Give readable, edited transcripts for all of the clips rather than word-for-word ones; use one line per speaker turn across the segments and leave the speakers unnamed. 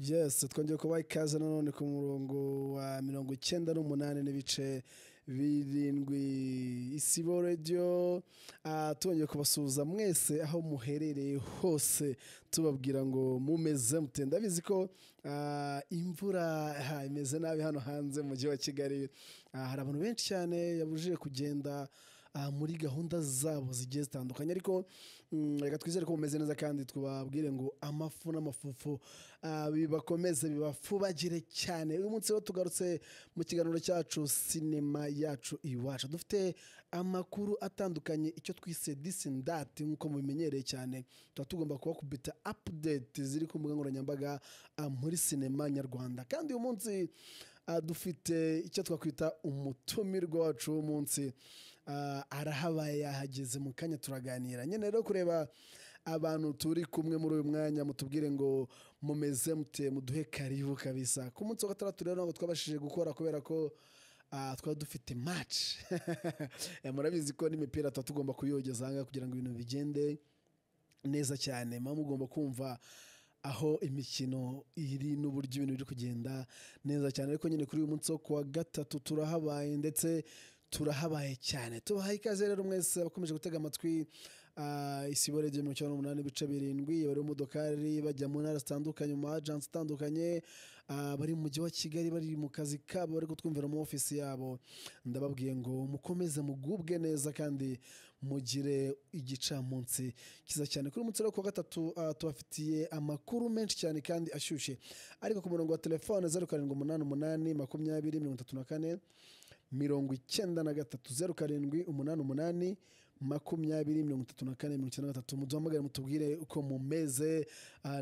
Yes, twongeye kubaha ikaze nanone ku murongo wa 98 n'ibice birindwi Isibo Radio. Twongeye kubasuhuza mwese aho muherereye hose, tubabwira ngo mumeze mute. Ndabizi ko imvura imeze nabi hano hanze mu mujyi wa Kigali. Hari abantu benshi cyane yabujije kugenda muri gahunda zabo zigiye zitandukanye, ariko reka twizere ko mumeze neza kandi twababwire ngo amafu n'amafufu bibakomeze bibafubagire cyane. Uyu munsi rero tugarutse mu kiganiro cyacu sinema yacu iwacu, dufite amakuru atandukanye, icyo twise this and that nk'uko mubimenyereye cyane. Tuba tugomba kubakubita update ziri ku mbuga nkoranyambaga muri sinema nyarwanda, kandi uyu munsi dufite icyo twakwita umutumirwa wacu w'umunsi. Arahabaye, yahageze mu kanya turaganira nyine rero kureba abantu turi kumwe muri uyu mwanya. Mutubwire ngo mumeze mute, muduhe karibu kabisa. Ku munsi wa gatandatu rero ntabwo twabashije gukora kubera ko twari dufite match. Murabizi ko n'imipira tuba tugomba kuyogeza ahangaha kugira ngo ibintu bigende neza cyane. Mama mugomba kumva aho imikino iri n'uburyo ibintu biri kugenda neza cyane, ariko nyine kuri uyu munsi wo kuwa gatatu turahabaye, ndetse turahabaye cyane. Tubahaye ikaze rero mwese abakomeje gutega amatwi Isibo Radio 98.7, bari mu modokari bajya mu ntara zitandukanye, mu agents zitandukanye, bari mu mujyi wa Kigali, bari mu kazi kabo, bari kutwumvira mu office yabo. Ndababwiye ngo mukomeze mugubwe neza kandi mugire igicamunsi kiza cyane. Kuri umunsi wo kuwa gatatu tubafitiye amakuru menshi cyane kandi ashyushye, ariko ku murongo wa telefone 0788 20 34 93 0788 muduhamagare mutubwire uko mumeze,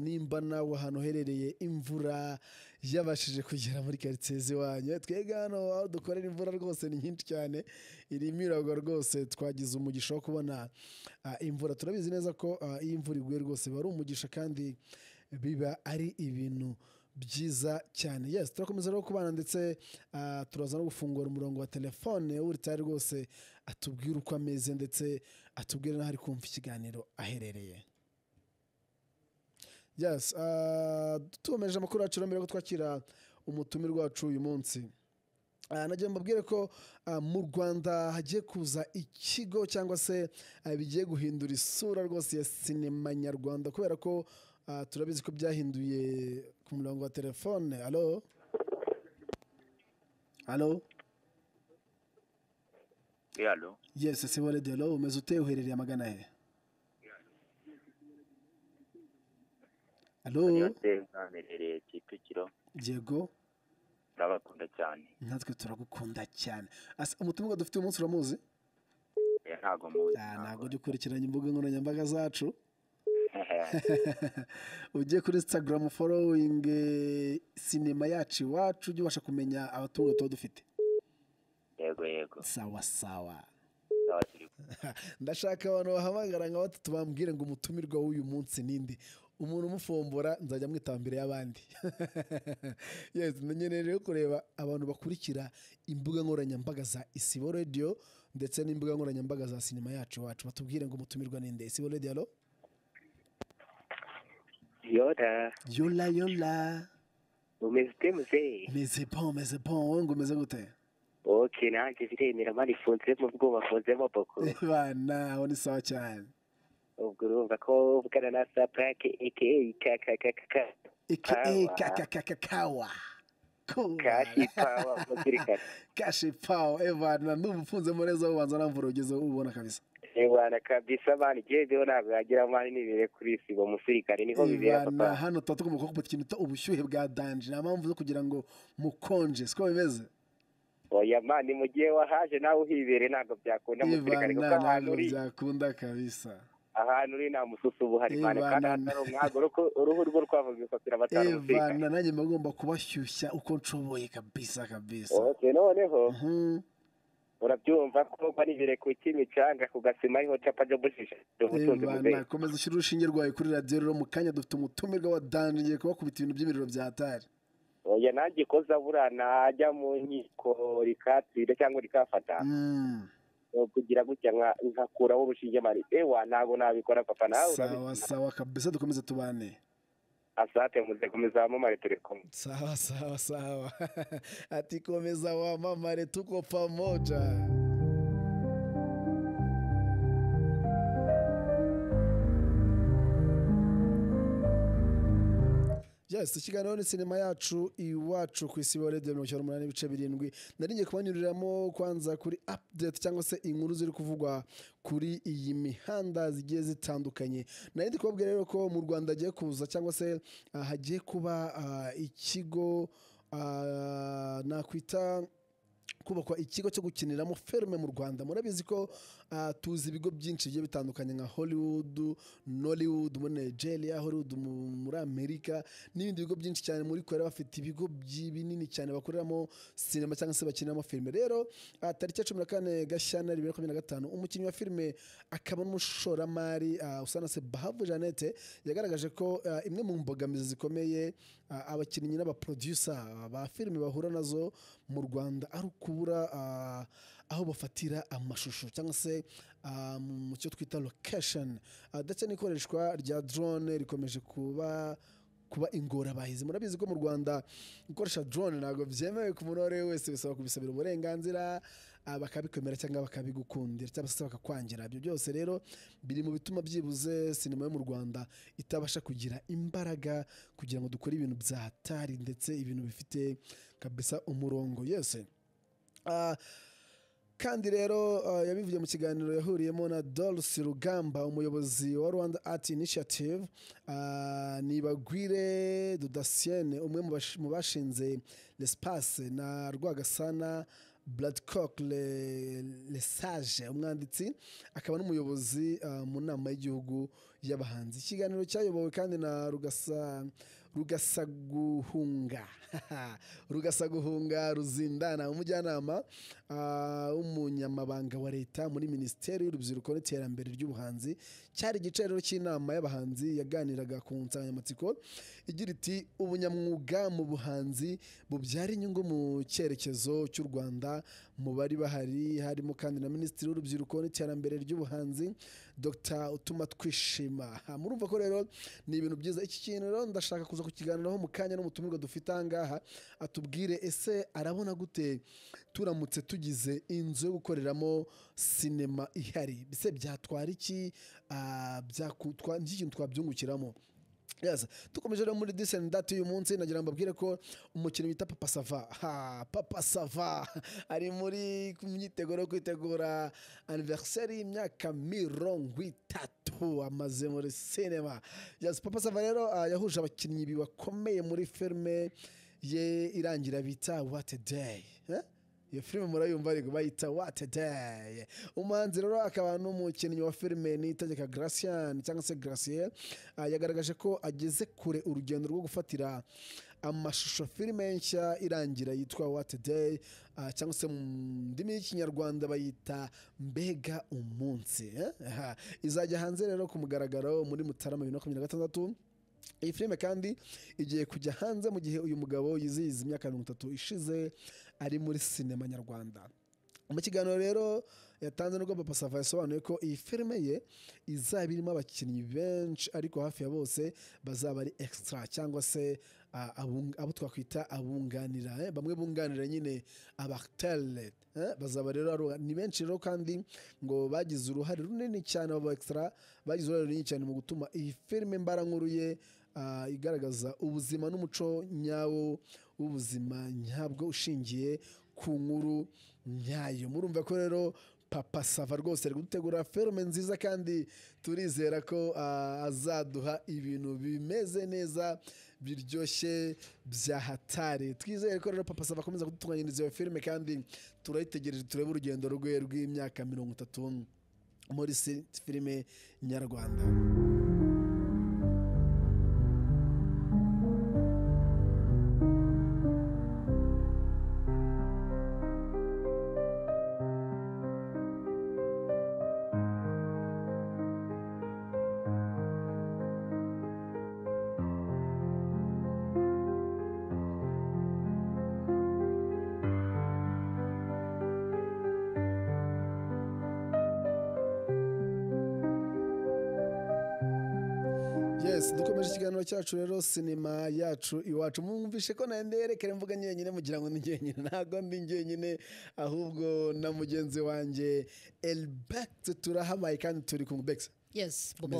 nimba nawe ahantu uherereye imvura yabashije kugera muri quartier ziwanyu. Twega hano aho dukorera imvura rwose ni nyinshi cyane, irimo iragwa rwose. Twagize umugisha wo kubona imvura. Turabizi neza ko iyi imvura iguye rwose bari umugisha kandi biba ari ibintu byiza cyane. Yes, turakomeza rero kubana, ndetse turaza no gufungura umurongo wa telefone uri tayari rwose atubwire uko ameze, ndetse atubwire n'aho ari kumva ikiganiro aherereye. Yes, tumeje amakuru yacu mbere ko twakira umutumirwa wacu uyu munsi. Nagiye mbabwire ko mu Rwanda hagiye kuza ikigo cyangwa se bigiye guhindura isura rwose ya sinema nyarwanda, kubera ko turabizi ko byahinduye ku murongo wa telefone. Allo allo.
Allo.
Yes, Isibo Radio. Allo, umeze ute, uherereye amagana he? Allo.
Namerereye Kicukiro.
Yego,
Ndabakunda cyane.
natwe turagukunda cyane. Umutumirwa dufite uyu munsi uramuzi?
Ntago muzi.
Ntago ujya ukurikiranya imbuga nkoranyambaga zacu. Ugiye kuri Instagram following sinema yacu iwacu, ujye ubasha kumenya abatungo tuba dufite.
Yego.
Sawa sawa.
Turi.
Ndashaka abantu bahamagara nka batatu bambwire ngo umutumirwa w'uyu munsi ninde. Umuntu umufombora nzajya mwitambire y'abandi. Yes, nyine rero kureba abantu bakurikira imbuga nkoranyambaga za Isibo Radio ndetse n'imbuga nkoranyambaga za sinema yacu iwacu, batubwire ngo umutumirwa ninde. Isibo Radio. Allo. Yola.
Umeze muzee.
Meze bon, wowe ngo umeze gute?
Okay, nanjye biremera mari funze mu bwoba funzemo boko.
Bana, aho ni sawa cyane.
Ubwo urumva ko uvugana na Saprake
Kawa.
Kashi Power musirikare.
Kashi Power, Evana, n'umufunze mureza ubanza namvura ugeze ubona kabisa.
Ewana kabisa bani jezeho ntabwo yagira mani nibere kuri Isibo musirikare niho bibera papa.
Hano tuba tugomba kukupa ikintu ubushyuhe bwa danje, nta mpamvu zo kugira ngo mukonje, siko bimeze.
Oya mani mugiye wahaje nawe uhibere ntabwo byakunda musirikare kuko ahantu uri
byakunda kabisa.
Ahantu uri nta mususu buhari mani, kandi atari umwago uruhu rwo rwavuga ko turabatara musirikare.
Evana, nanjye magomba kubashyushya uko nshoboye kabisa.
Okay, noneho urabyumva ko bari bire ku kimicanga ku gasima ariho capa jo bushisha.
Evana, komeza ushyira urushinge rwawe kuri radio rero mu kanya dufite umutumirwa wa danje, ngiye kubakubita ibintu by'imiriro bya hatari.
Oya nanjye ko zabura najya mu nkiko rikatsire cyangwa rikafata. Kugira gutya nkakuraho urushinge mari. Ewa ntago nabikora papa nawe.
Sawa kabisa, dukomeze tubane.
Asante muze komeza wamamare turi kumwe.
Sawa sawa sawa. Ati komeza wamamare, tuko pamoja. Yes, ikiganiro ni sinema yacu iwacu ku isi wa Radio 88.7. Nari ngiye kubanyuriramo kwanza kuri update cyangwa se inkuru ziri kuvugwa kuri iyi mihanda zigiye zitandukanye. Nari ndi kubabwira rero ko mu Rwanda hagiye kuza cyangwa se hagiye kuba ikigo nakwita kubakwa ikigo cyo gukiniramo filime mu Rwanda. Murabizi ko tuzi ibigo byinshi bigiye bitandukanye nka Hollywood, Nollywood muri Nigeria, Hollywood muri Amerika n'ibindi bigo byinshi cyane muri Korea bafite ibigo binini cyane bakoreramo sinema cyangwa se bakiniramo filime. Rero tariki ya 14 Gashyantare 2025 umukinnyi wa filime akaba n'umushoramari Usanase Bahavu Jeannette yagaragaje ko imwe mu mbogamizi zikomeye abakinnyi n'abaproducer ba filime bahura nazo mu Rwanda ari ukubura aho bafatira amashusho cyangwa se mu cyo twita location, ndetse n'ikoreshwa rya drone rikomeje kuba ingorabahizi. Murabizi ko mu Rwanda gukoresha drone ntabwo byemewe ku muntu uwo ari we wese, bisaba kubisabira uburenganzira bakabikwemera cyangwa bakabigukundira cyangwa se bakakwangira. Ibyo byose rero biri mu bituma byibuze sinema yo mu Rwanda itabasha kugira imbaraga kugira ngo dukore ibintu byatari ndetse ibintu bifite kabisa umurongo. Yese kandi rero yabivuye mu kiganiro yahuriyemo na Dulce Rugamba, umuyobozi wa Rwanda Art Initiative, Nibagwire Dudasienne, umwe mu bashinze L'Espace, na Rwagasana Bloodcock Lesage, umwanditsi akaba n'umuyobozi mu nama y'igihugu y'abahanzi. Ikiganiro cyayobowe kandi na Rugasaguhunga Ruzindana, umujyanama w'umunyamabanga wa leta muri Minisiteri y'Urubyiruko n'Iterambere ry'Ubuhanzi. Cyari igice rero cy'inama y'abahanzi yaganiraga ku nsanganyamatsiko igira iti ubunyamwuga mu buhanzi bubyara inyungu mu cyerekezo cy'u Rwanda. Mu bari bahari harimo kandi na Minisitiri w'Urubyiruko n'Iterambere ry'Ubuhanzi Dr. Utuma Twishima. Murumva ko rero ni ibintu byiza. Iki kintu rero ndashaka kuza kukiganiraho mu kanya n'umutumirwa dufite ahangaha atubwire ese arabona gute turamutse tugize inzu yo gukoreramo sinema ihari, bise byatwara iki, ikintu twabyungukiramo. Yes, tukomeje rero muri This and That uyu munsi nagira mbabwire ko umukinnyi wita Papa Sava Papa Sava ari muri myiteguro yo kwitegura anniversaire y'imyaka 30 amaze muri cinema. Yes, Papa Sava rero yahuje abakinnyi bakomeye muri filme ye irangira bita What a Day. Iyo filime murayumva ariko bayita What a Day. Umuhanzi rero akaba n'umukinnyi wa filime Niyitegeka Gratien cyangwa se Gratien, yagaragaje ko ageze kure urugendo rwo gufatira amashusho filime nshya irangira yitwa What a Day, cyangwa se mu ndimi y'ikinyarwanda bayita Mbega Umunsi. Izajya hanze rero ku mugaragaro muri Mutarama 2026. Iyi filime kandi igiye kujya hanze mu gihe uyu mugabo yizihiza imyaka 30 ishize ari muri sinema nyarwanda. Mu kiganiro rero yatanze n'ubwo Papa Sava yasobanuye ko iyi filime ye izaba irimo abakinnyi benshi ariko hafi ya bose bazaba ari extra cyangwa se abo twakwita abunganira, bamwe bunganira nyine abartele. Bazaba rero ni benshi rero kandi ngo bagize uruhare runini cyane, abo extra bagize uruhare runini cyane mu gutuma iyi filime mbarankuru ye igaragaza ubuzima n'umuco nyawo w'ubuzima nyabwo ushingiye ku nkuru nyayo. Murumva ko rero Papa Sava rwose ari gutegura filime nziza kandi turizera ko azaduha ibintu bimeze neza biryoshye bya hatari. Twizere ko rero Papa Sava akomeza kudutunganyiriza iyo filime kandi turayitegereje turebe urugendo rwe rw'imyaka 30 muri filime nyarwanda. Yes, dukomeje ikiganiro cyacu rero sinema yacu iwacu. Mwumvishe ko nanderekere mvuga nyenyine mugira ngo ni nyenyine, ntago ndi nyenyine ahubwo na mugenzi wanje Elbex turahabaye kandi turi ku Bex.
Yes, Bobo.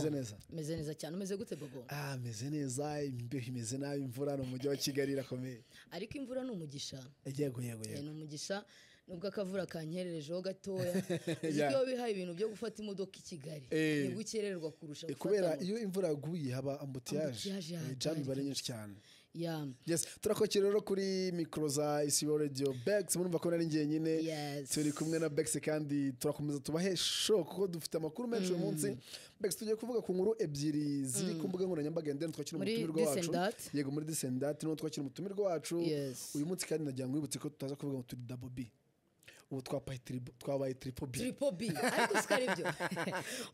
Meze neza cyane. Umeze gute Bobo?
Meze neza, imbeho imeze nabi, imvura no mujyi wa Kigali irakomeye.
Ariko imvura ni umugisha.
Yego.
Ni umugisha. Nubwo akavura kanyererejeho gatoya uziko bihaye ibintu byo gufata imodoka i Kigali ni gukererwa kurusha gufata
kubera iyo imvura yaguye haba ambutiyaje jam bari nyinshi cyane. Yes, turakokera rero kuri micro za Isibo Radio Bex, murumva ko nari ngiye nyine turi kumwe na Bex kandi turakomeza tubahe show kuko dufite amakuru menshi uyu munsi. Bex tugiye kuvuga ku nkuru ebyiri ziri ku mbuga nkoranyambaga ndende twakira umutumirwa wacu. Yego, muri Descendant no twakira umutumirwa wacu uyu munsi kandi nagira ngo wibutse ko tutaza kuvuga ngo turi Double B. Ubu twabaye Triple B
ariko sikari byo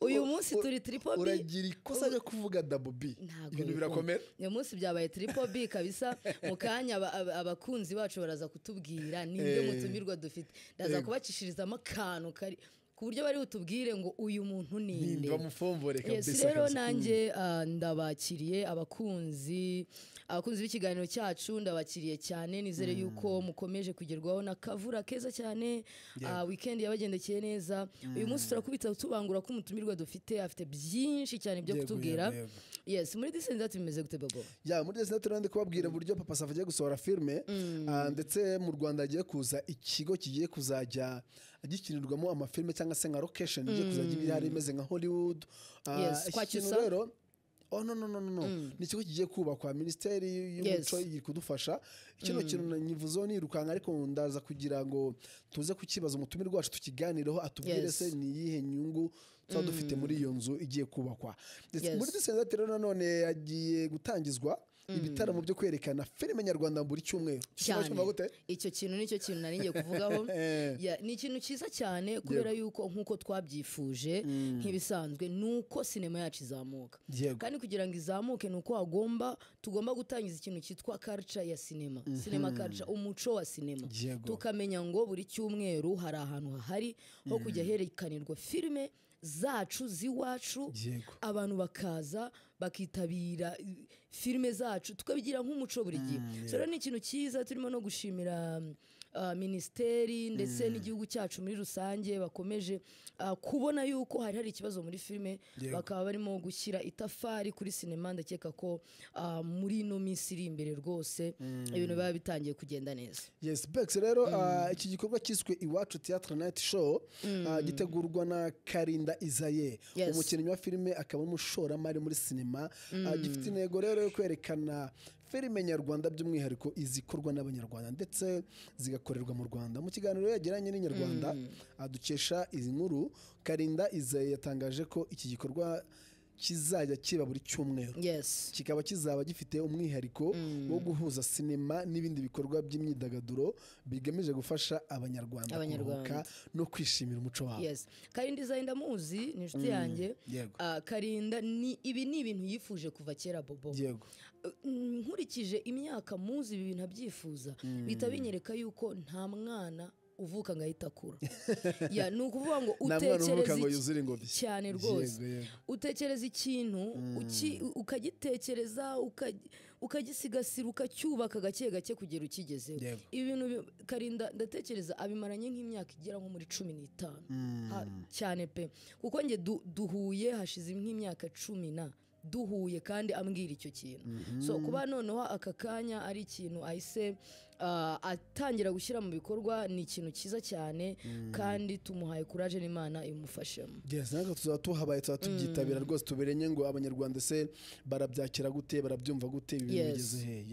uyu munsi turi Triple B.
Uragira ikosa ryo kuvuga Double B, ibintu birakomera.
Uyu munsi byabaye Triple B kabisa. Mu kanya abakunzi bacu baraza kutubwira nibyo mutumirwa dufite, ndaza kubacishiriza akantu kari ku buryo bari utubwire ngo uyu muntu ninde
bamufombore kabisa.
Yes, rero nanjye ndabakiriye abakunzi b'ikiganiro cyacu, ndabakiriye cyane. Nizere yuko mukomeje kugerwaho na kavura keza cyane. Weekend yabagendekeye neza. Uyu munsi turakubita tubangura ko umutumirwa dufite afite byinshi cyane byo kutubwira. Yes, muri Descendant bimeze gute Bobo?
Muri Descendant turande kubabwira buryo Papa Safa agiye gusohora filme ndetse mu Rwanda agiye kuza ikigo kigiye kuzajya gikinirwamo amafilme cyangwa se nka location igiye kuzajya ibihari imeze nka Hollywood.
Ikintu
rero no ni ikigo kigiye kubakwa, Minisiteri y'Umuco iri kudufasha. Kino kintu nyivuzo nirukanga ariko ndaza kugira ngo tuze kukibaza umutumirwa wacu tukiganireho atubwire se ni yihe nyungu tuba dufite muri iyo nzu igiye kubakwa. Muri Descendant rero nanone yagiye gutangizwa ibitaramo byo kwerekana filime nyarwanda buri cyumweru.
Icyo kintu nicyo kintu nari ngiye kuvugaho. Ni ikintu cyiza cyane kubera yuko nkuko twabyifuje nk'ibisanzwe nuko sinema yacu izamuka, kandi kugira ngo izamuke nuko tugomba gutangiza ikintu cyitwa culture ya sinema culture, umuco wa sinema. Tukamenya ngo buri cyumweru hari ahantu hahari ho kujya herekanirwa filime zacu ziwacu, abantu bakaza bakitabira filime zacu tukabigira nk'umuco buri gihe. Rero ni ikintu cyiza, turimo no gushimira Minisiteri ndetse n'igihugu cyacu muri rusange bakomeje kubona yuko hari ikibazo muri filime, bakaba barimo gushyira itafari kuri sinema. Ndakeka ko muri no minsi iri imbere rwose ibintu biba bitangiye kugenda neza.
Yes, Bex rero iki gikorwa cyiswe Iwacu Theatre Night Show gitegurwa na Karinda Isaie, umukinnyi wa filime akaba umushoramari muri sinema. Gifite intego rero yo kwerekana filime nyarwanda by'umwihariko izikorwa n'abanyarwanda ndetse zigakorerwa mu Rwanda. Mu kiganiro yagiranye n'Inyarwanda dukesha izi nkuru, Karinda Isaie yatangaje ko iki gikorwa kizajya kiba buri cyumweru. Kikaba kizaba gifite umwihariko wo guhuza sinema n'ibindi bikorwa by'imyidagaduro bigamije gufasha abanyarwanda kuruhuka no kwishimira umuco wabo.
Karinda Isaie ndamuzi, ni inshuti yanjye. Karinda ibi ni ibintu yifuje kuva kera Bobo. Nkurikije imyaka muzi ibi bintu abyifuza bita binyereka yuko nta mwana uvuka ngahita akura. Ni ukuvuga ngo utekereza cyane rwose, utekereza ikintu ukagitekereza ukagisigasira ukacyubaka gake gake kugera ukigezeho. Ibi bintu Karinda ndatekereza abimaranye nk'imyaka igera nko muri 15 cyane pe, kuko nge duhuye hashize nk'imyaka 10 duhuye kandi ambwira icyo kintu. So kuba noneho aka kanya ari ikintu ahise atangira gushyira mu bikorwa ni ikintu cyiza cyane kandi tumuhaye courage n'Imana imufashemo.
Ntabwo tuzaba tuhabaye tubyitabira rwose tuberenye ngo abanyarwanda se barabyakira gute, barabyumva gute, ibintu bigeze he.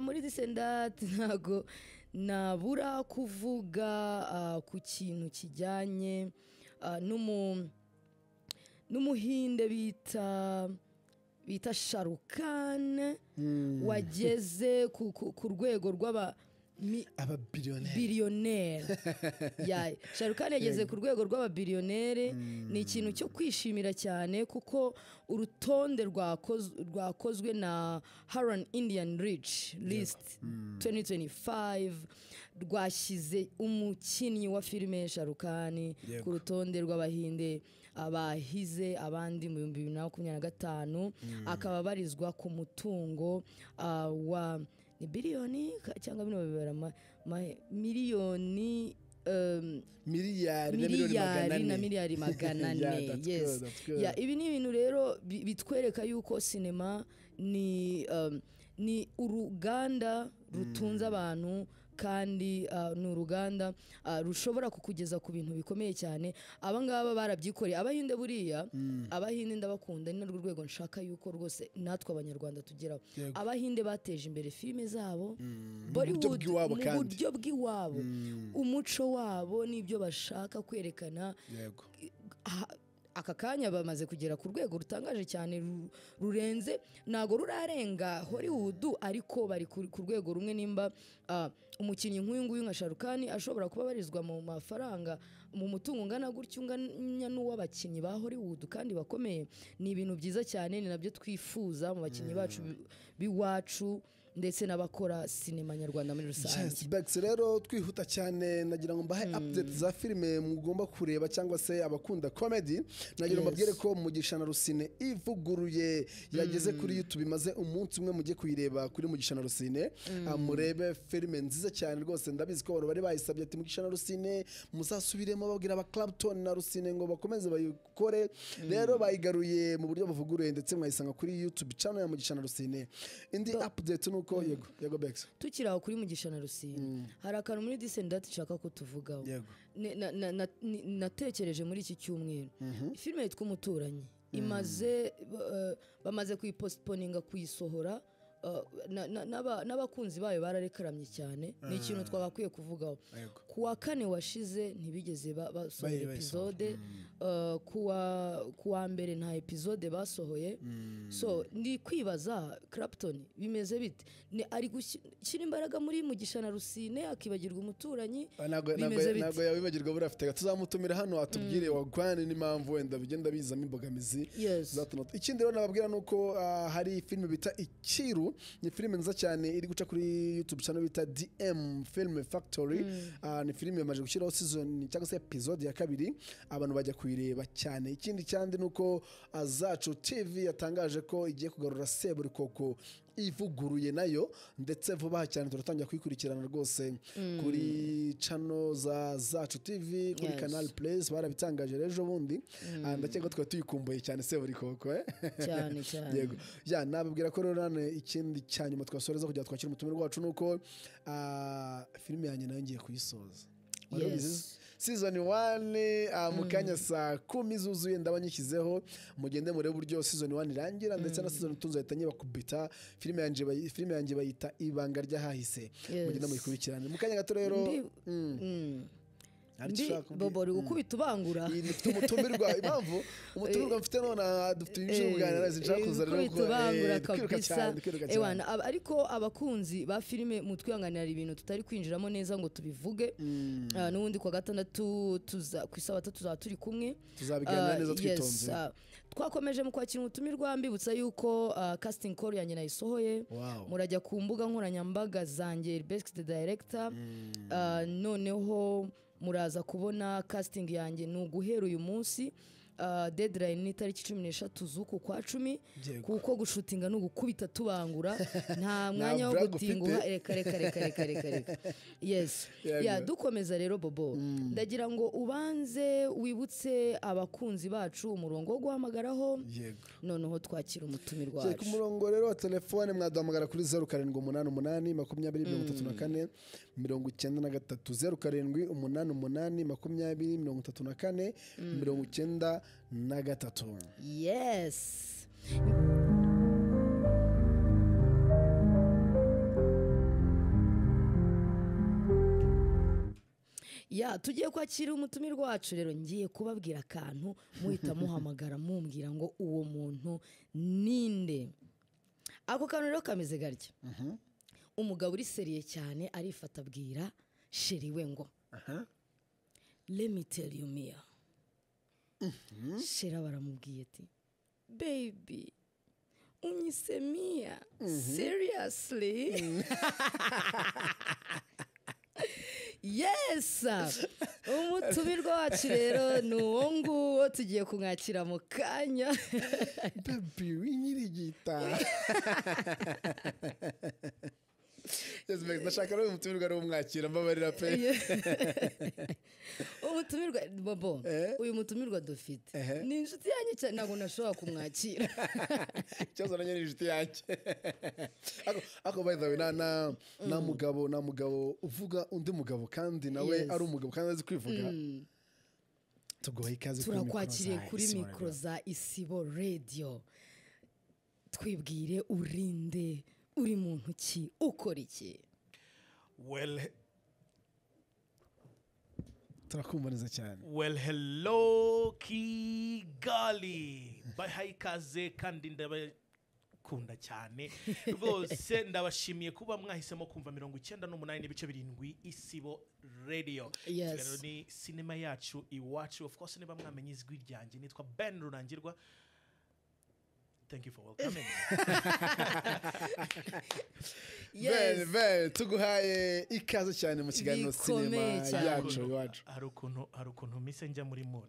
Muri Descendant ntago nabura kuvuga ku kintu kijyanye n'umuhinde bita Sharukan wageze ku rwego biliyoneri. Sharukan yageze ku rwego rw'ababiliyoneri. Ni ikintu cyo kwishimira cyane kuko urutonde rwakozwe na Haran Indian Rich List 2025 rwashyize umukinnyi wa filime Sharukan ku rutonde rw'abahinde abahize abandi mu 2025 akaba barizwa ku mutungo wa ni biliyoni cyangwa bino bibera miliyoni miliyari na miliyari magana ane. Yes. Ibi ni ibintu rero bitwereka yuko sinema ni uruganda rutunze abantu kandi ni uruganda rushobora kukugeza ku bintu bikomeye cyane. Abangaba barabyikoreye Abahinde buriya Abahinde ndabakunda ni narwo rwego nshaka yuko rwose natwe abanyarwanda tugeraho. Abahinde bateje imbere filime zabo Bollywood mu buryo bw'iwabo umuco wabo n'ibyo bashaka kwerekana. Aka kanya bamaze kugera ku rwego rutangaje cyane rurenze nago rurarenga Hollywood ariko bari ku rwego rumwe. Nimba umukinnyi nk'uyu nguyu nka Sharukani ashobora kuba barizwa mu mafaranga mu mutungo ungana gutyo unganya n'uw'abakinnyi ba Hollywood kandi bakomeye, ni ibintu byiza cyane. Ni nabyo twifuza mu bakinnyi bacu biwacu ndetse n'abakora sinema nyarwanda muri rusange.
Bex rero twihuta cyane nagira ngo mbahe update za filime mugomba kureba cyangwa se abakunda comedy. Nagira ngo mbabwire ko Mugisha na Rusine ivuguruye yageze kuri YouTube, imaze umunsi umwe mujye kuyireba kuri Mugisha na Rusine. Murebe filime nziza cyane rwose. Ndabizi ko bari bayisabye ati Mugisha na Rusine muzasubiremo babwira aba Clapton na Rusine ngo bakomeze bayikore. Rero bayigaruye mu buryo buvuguruye ndetse mwayisanga kuri YouTube channel ya Mugisha na Rusine. Indi update nuko yego Bex
tukiraho kuri Mugisha na Rusine hari akantu muri Descendant nshaka ko tuvugaho. Natekereje muri iki cyumweru filime yitwa Umuturanyi bamaze kuyipostponinga kuyisohora. N'abakunzi bayo bararekaramye cyane. Ni ikintu twagakwiye kuvugaho. Kuwa kane washize ntibigeze basohora episode. Kuwa mbere nta episode basohoye. So ndi kwibaza Clapton bimeze bite? Ari gushyira imbaraga muri Mugisha na Rusine akibagirwa Umuturanyi.
Ntabwo yabibagirwa burafite. Tuzamutumira hano atubwire wagwane n'impamvu wenda bigenda bizamo imbogamizi. Ikindi rero nababwira nuko hari filime bita Ikiru. Ni filime nziza cyane iri guca kuri YouTube channel bita DM Film Factory. Ni filime yamaze gushyiraho season cyangwa se episode ya kabiri, abantu bajya kuyireba cyane. Ikindi cyane nuko Zacu TV yatangaje ko igiye kugarura Seburikoko ivuguruye nayo, ndetse vuba cyane turatangira kwikurikirana rwose kuri channel za Zacu TV kuri Canal Plus. Barabitangaje rejo bundi ndakeka twa tuyikumbuye cyane Seburikoko
cyane.
Yego nababwira ko rero ikindi cyanyuma twasoreza kugira twakira umutumire wacu nuko filime yanjye nayo ngiye kuyisoza. Season 1 mukanya saa 10 zuzuye ndabanyishyizeho mugende murebe buryo season 1 irangira ndetse na season 2 zahita bakubita. Filime yanjye bayita Ibanga ryahahise. Mugende muyikurikirane mukanya gato rero.
Bobo uri gukubita ubangura.
Dufite umutumirwa impamvu umutumirwa mfite none dufite ibintu kuganira sinshaka kuzana
rero kabisa. Ariko abakunzi ba filime mutwihanganira ibintu tutari kwinjiramo neza ngo tubivuge. N'ubundi kwa gatandatu ku isabato tuzaba turi kumwe
tuzabiganira neza twitonze.
Twakomeje mu kwakira umutumirwa mbibutsa yuko casting call yanjye nayisohoye. Murajya ku mbuga nkoranyambaga zanjye Best Director. Noneho muraza kubona casting yanjye nuguhera uyu munsi. Deadline ni tariki 13 z'uku kwa 10 kuko gushutinga no gukubita tubangura nta mwanya wo gutinguha reka. Yes dukomeza rero Bobo ndagira ngo ubanze wibutse abakunzi bacu umurongo wo guhamagaraho. Noneho twakira umutumirwa wacu
ku murongo rero wa telefone mwaduhamagara kuri 0788 2034 93 0788 2034 93.
Yes. Tugiye kwakira umutumirwa wacu rero ngiye kubabwira akantu muhita muhamagara mumbwira ngo uwo muntu ninde. Ako kantu rero kameze garya. Umugabo uri seriye cyane arifata abwira sheri we ngo let me tell you Mia. Shera baramubwiye ati baby unyise Mia seriously. yes umutumirwa wacu rero ni uwo nguwo tugiye kumwakira mu kanya
baby winyirigita yes mec ndashaka rero umutumirwa ari umwakira mbabarira pe
umutumirwa bobo uyu mutumirwa dufite ni inshuti yanjye cyane ntabwo nashobora kumwakira
cyazo nanye ni inshuti yanjye ako by the way na mugabo uvuga undi mugabo kandi nawe ari umugabo kandi azi kwivuga tugoye ikaze
turakwakiriye kuri mikro za Isibo Radio twibwire urinde uri muntu ki ukora iki
turakumva neza cyane
hello Kigali bahaye ikaze kandi ndabakunda cyane rwose ndabashimiye kuba mwahisemo kumva 98 n'ibice 7 Isibo Radio.
Yes.
Ni cinema yacu iwacu, of course niba mwamenye izwi ryanjye nitwa Ben Rurangirwa. Thank you for welcoming.
Yes.
Ben tuguhaye ikaze cyane mu kiganiro cinema yacu iwacu.
Hari ukuntu mise njya muri mood.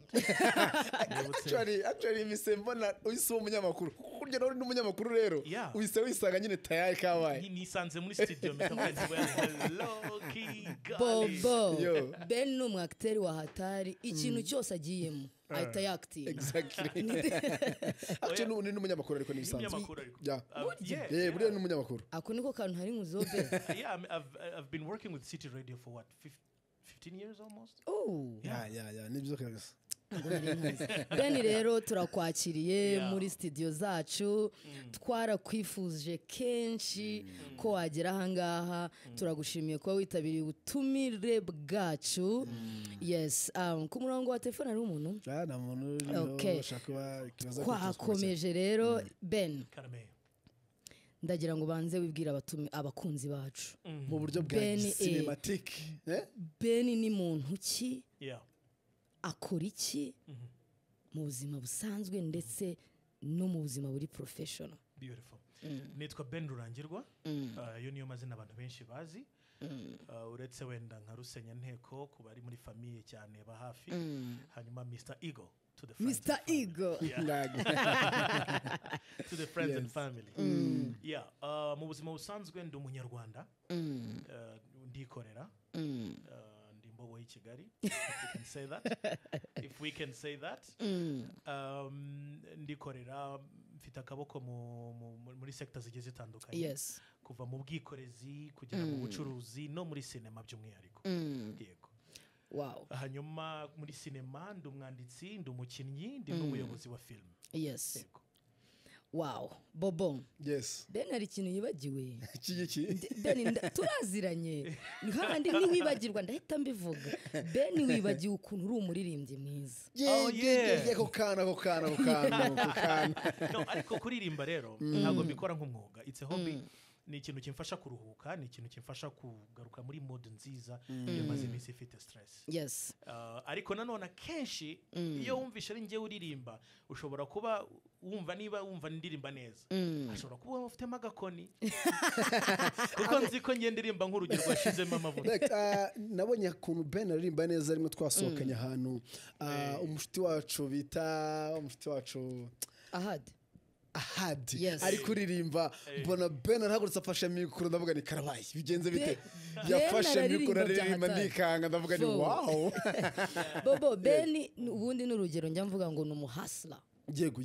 Actually mise mbona uyise umunyamakuru. Kurya nawe n'umunyamakuru rero. Uyise wisanga nyine tayari kabaye.
Nisanze muri studio mitabazi hello Kigali.
Bobo. Ben ni umwacteur wa hatari ikintu cyose agiyemo. Ahita yaktive.
Exactly. Actually ni n'umunyamakuru ariko ni bisanzwe. Yeah, buriya ni umunyamakuru.
Ako niko kantu hari muzobe.
Yeah, I've been working with City Radio for what 15 years almost.
Oh.
Yeah, nibyo kabisa.
Ben rero turakwakiriye muri studio zacu twarakwifuje kenshi ko wagera ahangaha turagushimiye ko witabiriye ubutumire bwacu. Yes, ku murongo wa telefone ari umuntu?
Na muntu ushaka kibaza
twakomeje rero Ben. Ndagira ngo banze wibwira abakunzi bacu
mu buryo bwa cinematic.
Ben ni muntu ki?
Yeah.
Akora iki mu buzima busanzwe ndetse no mu buzima buri professional?
Beautiful. Nitwa Ben Rurangirwa. Yo niyo mazina abantu benshi bazi. Uretse wenda nka Rusenya Nteko kuba ari muri famille cyane ba hafi. Hanyuma Mr. Eagle to the friends.
Mr. Eagle.
To the friends and family. Yeah, mu buzima busanzwe ndi umunyarwanda. Ndikorera. Bobo Kigali, if we can say that. Ndikorera mfite akaboko muri sector zigiye zitandukanye.
Yes.
Kuva mu bwikorezi kugera mu bucuruzi no muri cinema by'umwihariko. Yego.
Wow.
Hanyuma muri cinema ndi umwanditsi, ndi umukinnyi, ndi n'umuyobozi wa film.
Yes.
Yego.
Wow, Bobo.
Yes.
Ben hari ikintu yibagiwe.
Iki?
Ben turaziranye. Nkandi niwibagirwa ndahita mbivuga. Ben wibagiwe ukuntu uri umuririmbyi mwiza.
Yeah, ko kana.
No, ariko kuririmba rero ntago mbikora nk'umwuga. It's a hobby. Ni ikintu kimfasha kuruhuka, ni ikintu kimfasha kugaruka muri mode nziza iyo maze iminsi ifite stress.
Yes.
Ariko nanone kenshi iyo wumvisha ari ngiye uririmba ushobora kuba niba wumva ndirimba neza ashobora kuba ufite magakoni kuko nzi ko ngiye ndirimba nk'urugero rwashizemo amavuta.
Nabonye ukuntu Ben aririmba neza rimwe twasohokanye ahantu umushiti wacu Ahad ari kuririmba mbona Ben arahagurutse afashe mikoro ndavuga ni karabaye bigenze bite yafashe mikoro aririmba ndikanga ndavuga ni wow.
Bobo Ben ubundi n'urugero njya mvuga ngo ni umuhasla.
Yego.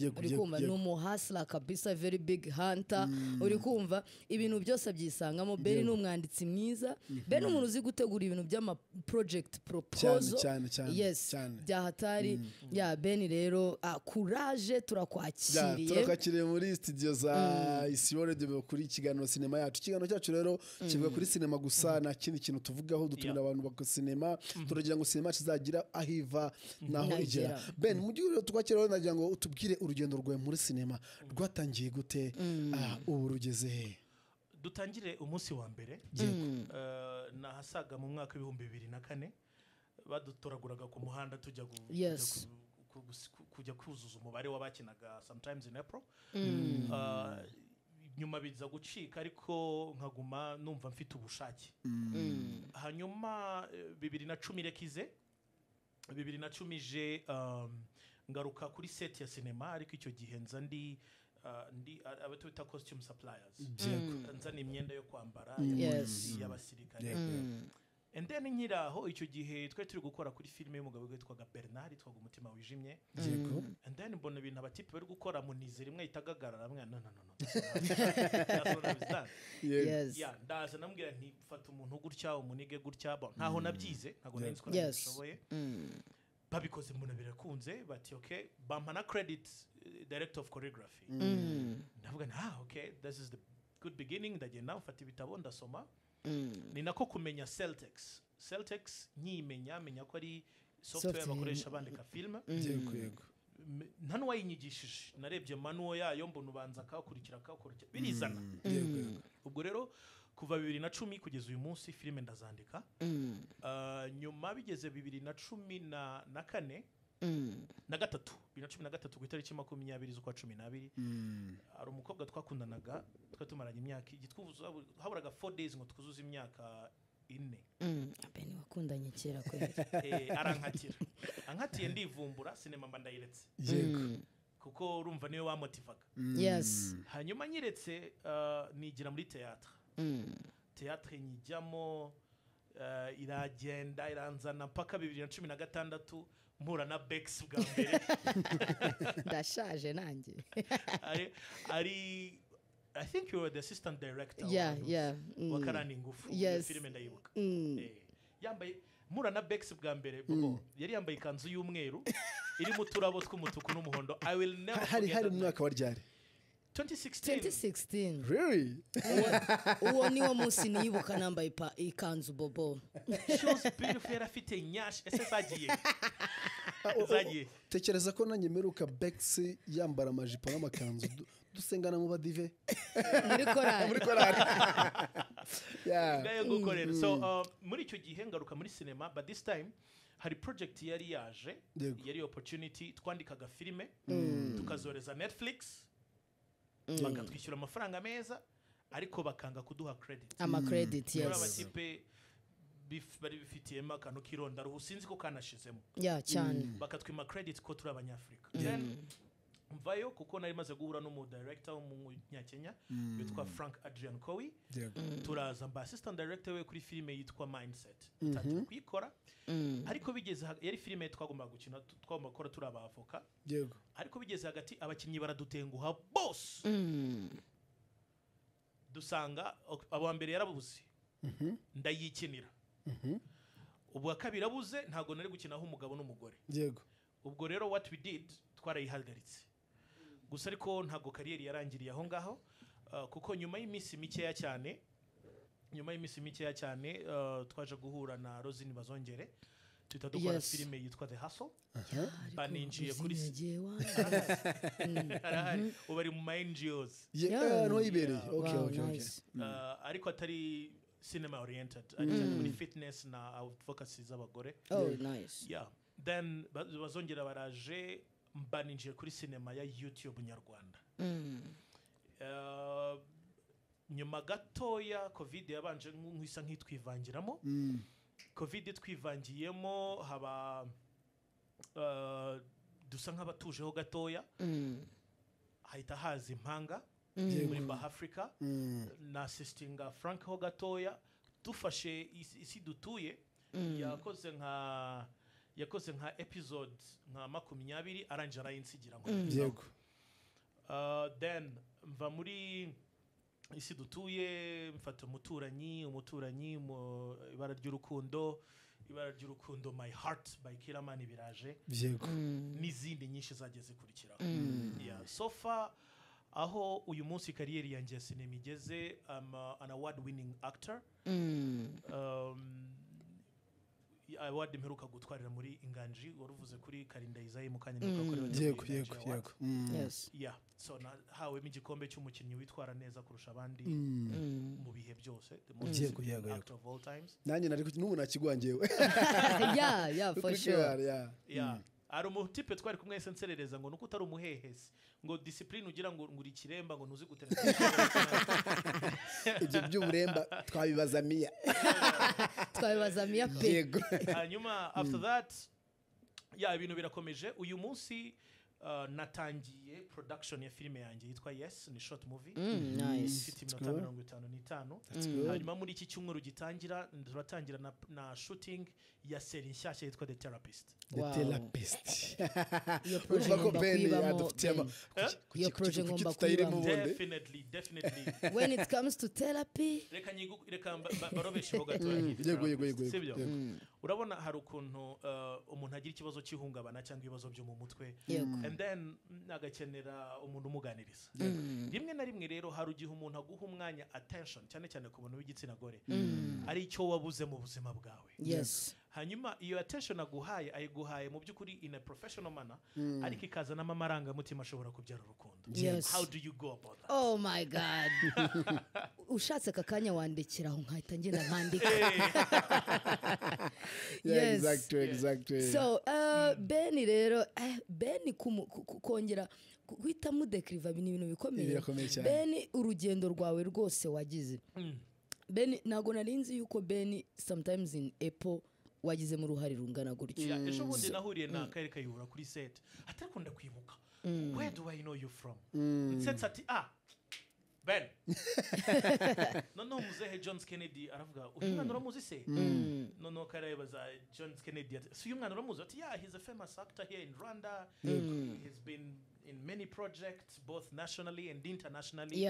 Ni umuhasla kabisa, very big hunter. Uri kumva ibintu byose byisangamo. Ben ni umwanditsi mwiza. Ben umuntu uzi gutegura ibintu by'ama project proposal.
Cyane.
Yes. Bya hatari. Ya Ben rero courage
turakwakiriye muri studio za Isibo Radio kuri ikiganiro cinema yacu. Ikiganiro cyacu rero kivuga kuri cinema gusa na kindi kintu tuvugaho dutumira abantu bako cinema. Turagira ngo cinema kizagira ahiva naho igera. Ben mu gihe twakiriye nagira ngo tubwire urugendo rwawe muri cinema rwatangiye gute ubu rugeze he?
Dutangire umunsi wa mbere nahasaga mu mwaka 2004 badutoraguraga ku muhanda tujya kujya kuzuza umubare w'abakinaga sometimes in April. nyuma biza gucika ariko nkaguma numva mfite ubushake hanyuma 2010 rekize 2010 je ngaruka kuri set ya cinema ariko icyo gihe nza ndi abatuita costume suppliers nzana imyenda yo kwambara y'abasirikare and then nkiraho icyo gihe twari turi gukora kuri filime y'umugabo witwaga Bernard twaga umutima wijimye and then mbona ibintu abatipe bari gukora mu nizeri imwe itagagarara mwe no ndaza nambwira nti fata umuntu gutya umunige gutya ntaho nabyize ntago nari nziko nashoboye babikoze mbona birakunze bati okay bampa na credit director of choreography ndavuga okay this is the good beginning ndagenda mfata ibitabo ndasoma ni nako kumenya Celtex menya ko ari software bakoresha bandika film nta n'uwayinyigishije narebye manual yayo mbona ubanza akakurikira birizana ubwo rero kuva 2010 kugeza uyu munsi filime ndazandika nyuma bigeze 2014 na gatatu 2013 ku itariki 20 z'ukwa 12 ari umukobwa twakundanaga twatumaranye imyaka haburaga 4 days ngo twuzuze imyaka 4
abeni wakundanye kera kweli
arankatiye ndivumbura sinema mba ndayiretse kuko urumva niwe wamotivaga hanyuma nyiretse nigira muri théâtre nyijyamo iragenda iranzana mpaka 2016 mpura na Bex bwa mbere
ndashaje nanjye
I think you were the assistant director wa Karani Ngufu filime ndayibuka yambaye mpura na Bex bwa mbere yari yambaye ikanzu y'umweru iri mu turabo tw'umutuku n'umuhondo I will never forget
hari mwaka wa ryari
2016
really
uwo niwo munsi nibuka nambaye ikanzu bobo
she was beautiful yarafite nyash ese zagiye
tekereza ko nanjye meruka Bex yambara amajipo n'amakanzu dusengana mu badive
muri korari
ngayo gukorera so muri icyo gihe ngaruka muri cinema but this time hari project yari yaje yari opportunity twandikaga filime tukazoreza Netflix bakatwishyura amafaranga meza ariko bakanga kuduha credit
credit
abatipe bari bifitiyemo akantu kironda ruhu sinzi ko kanashizemo
cyane
bakatwima credit ko turi abanyafrika then mvayo kuko nari maze guhura n'umu director w'umunyakenya witwa Frank Adrian Cowie turaza mba assistant director we kuri filime yitwa Mindset tutangira kuyikora ariko bigeze yari filime twagomba gukina twagomba gukora turi abavoka ariko bigeze hagati abakinnyi baradutenguha boss dusanga abo mbere yarabuze ndayikinira ubwo kabiri abuze ntago nari gukinaho umugabo n'umugore ubwo rero what we did twarayihagaritse gusa ariko ntago kariyeri yarangiriye aho ngaho kuko nyuma y'iminsi mikeya cyane twaje guhura na Rosine Bazongere tuhita dukora filime yitwa The Hustle baninjiye kuri ubari mu NGOs
no ibereye okay
ariko atari cinema oriented ariko muri fitness na advocacy z'abagore then Bazongera baraje mbaninjiye kuri cinema ya YouTube Nyarwanda nyuma gatoya covid yabanje nk'isa nk'itwivangiramo covid twivangiyemo haba dusa nk'abatujeho gatoya hahita haza impanga muri Africa na assistinga Frank ho gatoya dufashe isi dutuye yakoze nka episode nka 20 aranje arayinsigira ngo then mva muri isi dutuye mfata umuturanyi mu ibara ry'urukundo My Heart by Kiramani biraje n'izindi nyinshi zageze kurikira so far aho uyu munsi kariyeri yanjye sinema igeze an award winning actor award mperuka gutwarira muri Inganji waruvuze kuri Karinda Isayi mukanya
yego
so hawe igikombe cy'umukinnyi witwara neza kurusha abandi mu bihe byose the most actor of all times
nanjye nari n'ubu nakigwangewe
for sure
ari umutipe twari kumwe senserereza ngo nuko utari umuhehesi ngo discipline ugira ngo nguri kiremba ngo ntuzi gutereta
ibyo by'uburemba twabibaza Mia
pe
hanyuma after that ibintu birakomeje uyu munsi natangiye production ya filime yanjye yitwa Yes ni short movie ifite iminota 55 hanyuma muri iki cyumweru gitangira turatangira na shooting ya seri nshyashya yitwa The Therapist
iyo project ngomba kwibamo iyo project ngomba kwibamo
definitely
when it comes to therapy
reka barobeshe ho gato
yego
urabona hari ukuntu umuntu agira ikibazo cy'ihungabana cyangwa ibibazo byo mu mutwe and then agakenera umuntu umuganiriza rimwe na rimwe rero hari ugihe umuntu aguha umwanya attention cyane cyane ku bantu b'igitsina gore ari icyo wabuze mu buzima bwawe hanyuma iyo attention aguhaye ayiguhaye mu by'ukuri in a professional manner ariko ikazanamo amarangamutima ashobora kubyara urukundo how do you go about that
oh my god ushatse akanya wandikiraho nkahita ngenda nkandika
exactly
so Ben rero Ben kongera guhita mudekriva ibintu bikomeye Ben urugendo rwawe rwose wagize Ben nago narinzi yuko Ben sometimes in Apple wagize mu ruhari rungana gutyo
ejo bundi nahuriye na Kare Kayihura kuri set atakunda kwibuka where do I know you from sense ati Ben no muzehe John Kennedy aravuga uyu mwana uramuzi se no Kare baza John Kennedy so uyu mwana uramuzi ati he's a famous actor here in Rwanda he's been in many projects both nationally and internationally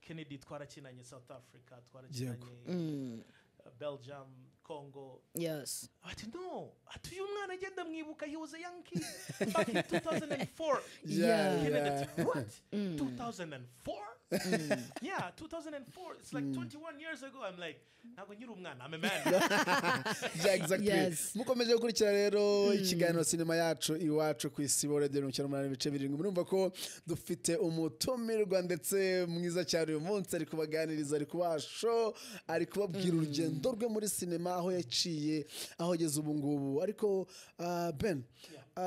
Kennedy twarakinanye South Africa twarakinanye Belgium Congo ati no ati uyu mwana agenda mwibuka he was a young kid back in 2004 Kennedy what 2004 2004 it's like 21 years ago I'm like ntabwo nyiri umwana I'm a man
exactly mukomeje gukurikira rero ikiganiro sinema yacu iwacu ku Isibo Radio 108.7 murumva ko dufite umutumirwa ndetse mwiza cyane uyu munsi ari kubaganiriza ari kubasho ari kubabwira urugendo rwe muri sinema aho yaciye aho ageze ubu ngubu ariko Ben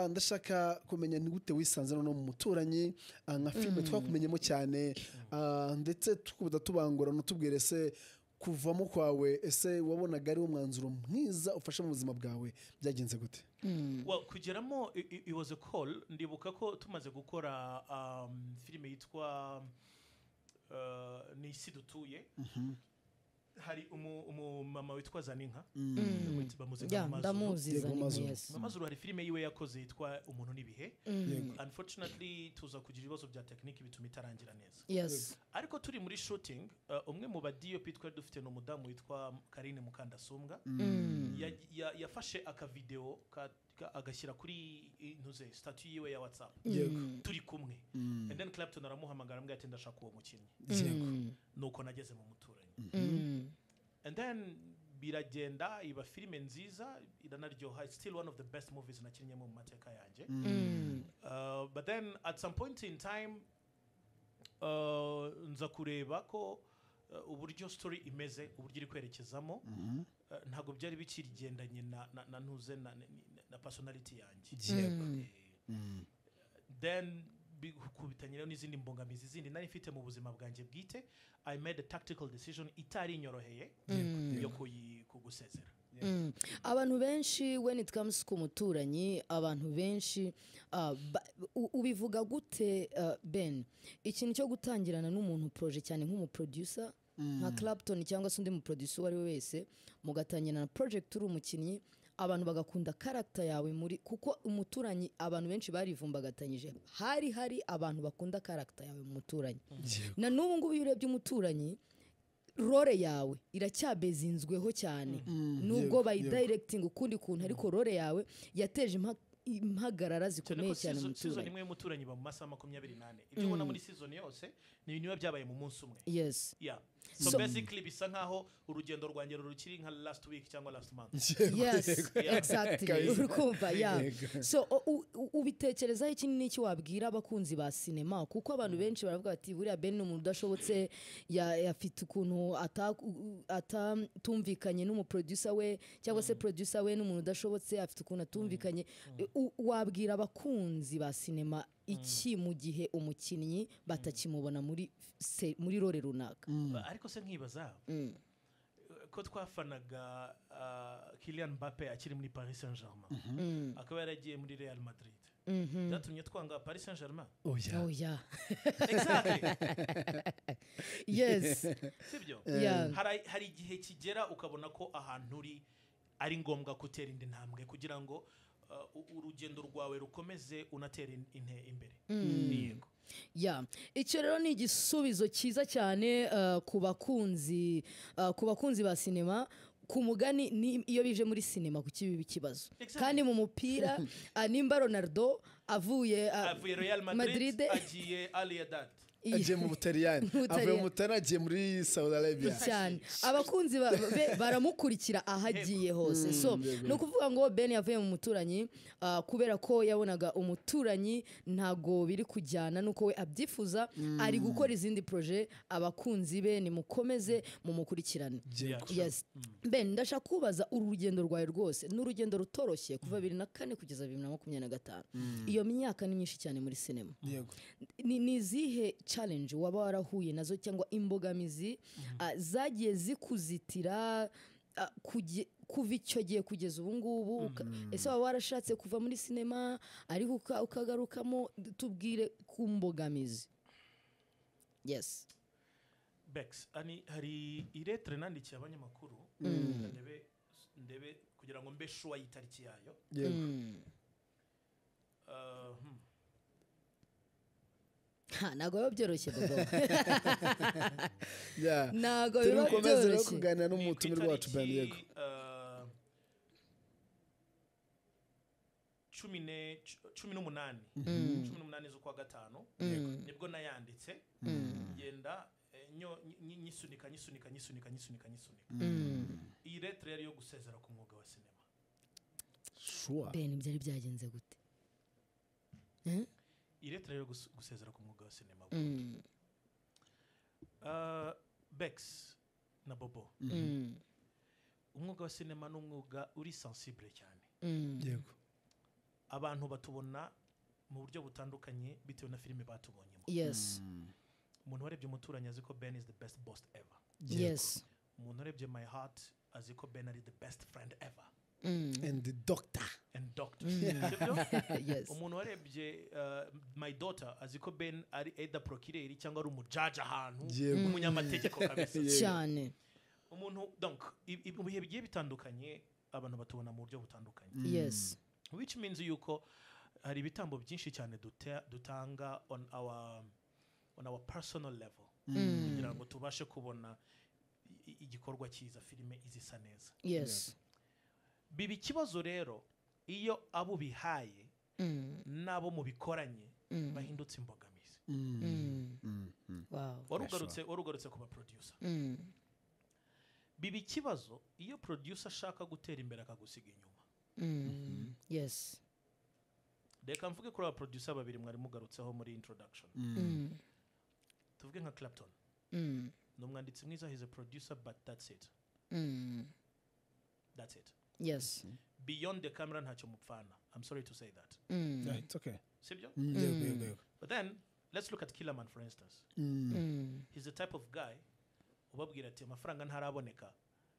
ndashaka kumenya ni gute wisanze no mu muturanyi nka filime twakumenyemo cyane ndetse tukubda tubangura no tubwire se kuvamo kwawe ese wabonaga ari umwanzuro mwiza ufashe mu buzima bwawe byagenze gute
kugeramo it was a call ndibuka ko tumaze gukora filime yitwa ni isi dutuye hari umumama witwa Zaninka
ndamuzi
Mama Zuru hari filime yiwe yakoze yitwa umuntu nibihe unfortunately tuza kugira ibibazo bya technique bituma itarangira neza ariko turi muri shooting umwe mu ba DOP twari dufite no mudamu witwa Karine Mukandasumbwa yafashe aka video agashyira kuri ntuze statut yiwe ya WhatsApp turi kumwe and then Clapton aramuhamagara ambwira ati ndashaka uwo mukinnyi nuko nageze mu muturanyi and then biragenda iba filime nziza iranaryoha it's still one of the best movies nakinnye mu mateka yanjye but then at some point in time nza kureba ko uburyo story imeze uburyo iri kwerekezamo ntago byari bikirigendanye na ntuze na personality yanjye then kubitanyira n'izindi mbongamizi zindi nari mfite mu buzima bwanjye bwite I made a tactical decision itari nyoroheye yo kugusezera
abantu benshi when it comes ku muturanyi abantu benshi ubivuga gute Ben ikintu cyo gutangirana n'umuntu project cyane nk'umuproducer nka Clapton cyangwa se undi muproducer wari wese mugatangirana na project uri umukinnyi abantu bagakunda character yawe muri kuko umuturanyi abantu benshi barivumbagatanyije hari abantu bakunda character yawe mu muturanyi na n'ubu ngubu urebye umuturanyi role yawe iracyabezinzweho cyane nubwo by directing ukundi kuntu ariko role yawe yateje impagarara zikomeye cyane mu muturanyi
season imwe y'umuturanyi ba mu masaha 28 ibyo ubona muri season yose ni ibintu byabaye mu munsi umwe so basically bisa nkaho urugendo rwanjye rukiri nka last week cyangwa last month.
Yes, exactly. Urukumva, yeah. So ubitekerezaho iki n'iki wabwira abakunzi ba sinema, kuko abantu benshi baravuga bati buriya Ben ni umuntu udashobotse, yafite ukuntu atumvikanye n'umuproducer we, cyangwa se producer we n'umuntu udashobotse, afite ukuntu atumvikanye. Wabwira abakunzi ba sinema iki mu gihe umukinnyi batakimubona muri role runaka?
Ariko se nkibaza ko twafanaga Kylian Mbappe akiri muri Paris Saint-Germain akaba yaragiye muri Real Madrid, byatumye twanga Paris Saint-Germain?
Oh yeah.
Exactly.
Yes.
Sibyo? Hari igihe kigera ukabona ko ahantu uri ari ngombwa gutera indi ntambwe kugira ngo urugendo rwawe rukomeze unatera imbere. Yego.
Yeah. Icyo rero ni igisubizo cyiza cyane ku bakunzi ba sinema. Ku mugani iyo bije muri sinema kuki biba ikibazo, kandi mu mupira nimba Ronaldo avuye
Real Madrid agiye Al Ittihad,
agiye mu Butaliyani, avuye mu Butaliyani agiye muri Saudi Arabia
cyane, abakunzi baramukurikira ahagiye hose. So no kuvuga ngo Ben yavuye mu muturanyi kubera ko yabonaga umuturanyi ntago biri kujyana nuko we abyifuza, ari gukora izindi projet. Abakunzi be ni mukomeze mu mukurikirane. Yes. Ben, ndashaka kubaza urugendo rwawe rwose n'urugendo rutoroshye kuva 2004 kugeza 2025. Iyo myaka ni myinshi cyane muri sinema. Ni zihe challenge waba warahuye nazo cyangwa imbogamizi zagiye zikuzitira kuva icyo gihe kugeza ubu ngubu? Ese waba warashatse kuva muri sinema ariko ukagarukamo? Tubwire ku mbogamizi. Yes.
Bex, hari iretre nandikiye abanyamakuru ndebe kugira ngo mbe sure yitariki yayo.
Ntago biba byoroshye Bobo.
Ntago biba byoroshye kuganira n'umutumire wacu Ben. Yego. 18 z'ukwa gatanu nibwo nayanditse ngenda nyisunika. Iyi letter yari yo gusezera ku mwuga wa sinema.
Ben, byari byagenze gute?
Iyi letter yo gusezera ku mwuga wa sinema. Bex na Bobo, umwuga wa sinema ni umwuga uri sensible cyane.
Yego.
Abantu batubona mu buryo butandukanye bitewe na filime batubonyemo.
Yes.
Umuntu warebye umuturanyi azi ko Ben is the best boss ever.
Yes.
Umuntu warebye My Heart azi ko Ben is the best friend ever.
And the doctor.
Yes.
Umuntu warebye My Daughter azi ko Ben ari either procureur cyangwa ari umujaji ahantu, umunyamategeko kabisa
cyane.
Umuntu donc ibihe bigiye bitandukanye abantu batubona mu buryo butandukanye.
Yes.
Which means yuko hari ibitambo byinshi cyane dutanga on our personal level kugira ngo tubashe kubona igikorwa cyiza, filime izisa neza.
Yes.
Bibi kibazo rero iyo abo bihaye nabo mubikoranye bahindutse imbogamizi.
Wow.
Warugarutse kuba producer. Bibi kibazo iyo producer ashaka gutera imbere akagusiga inyuma.
Yes.
Reka mvuge kuri aba producer babiri mwari mugarutseho muri introduction. Tuvuge nka Clapton. No mwanditsi mwiza, he's a producer, but that's it. That's it.
Yes.
Beyond the camera ntacyo mupfana. I'm sorry to say that.
Yeah, it's okay.
Sibyo?
But
then let's look at Killerman, for instance. He's the type of guy ubabwira ati amafaranga ntaraboneka,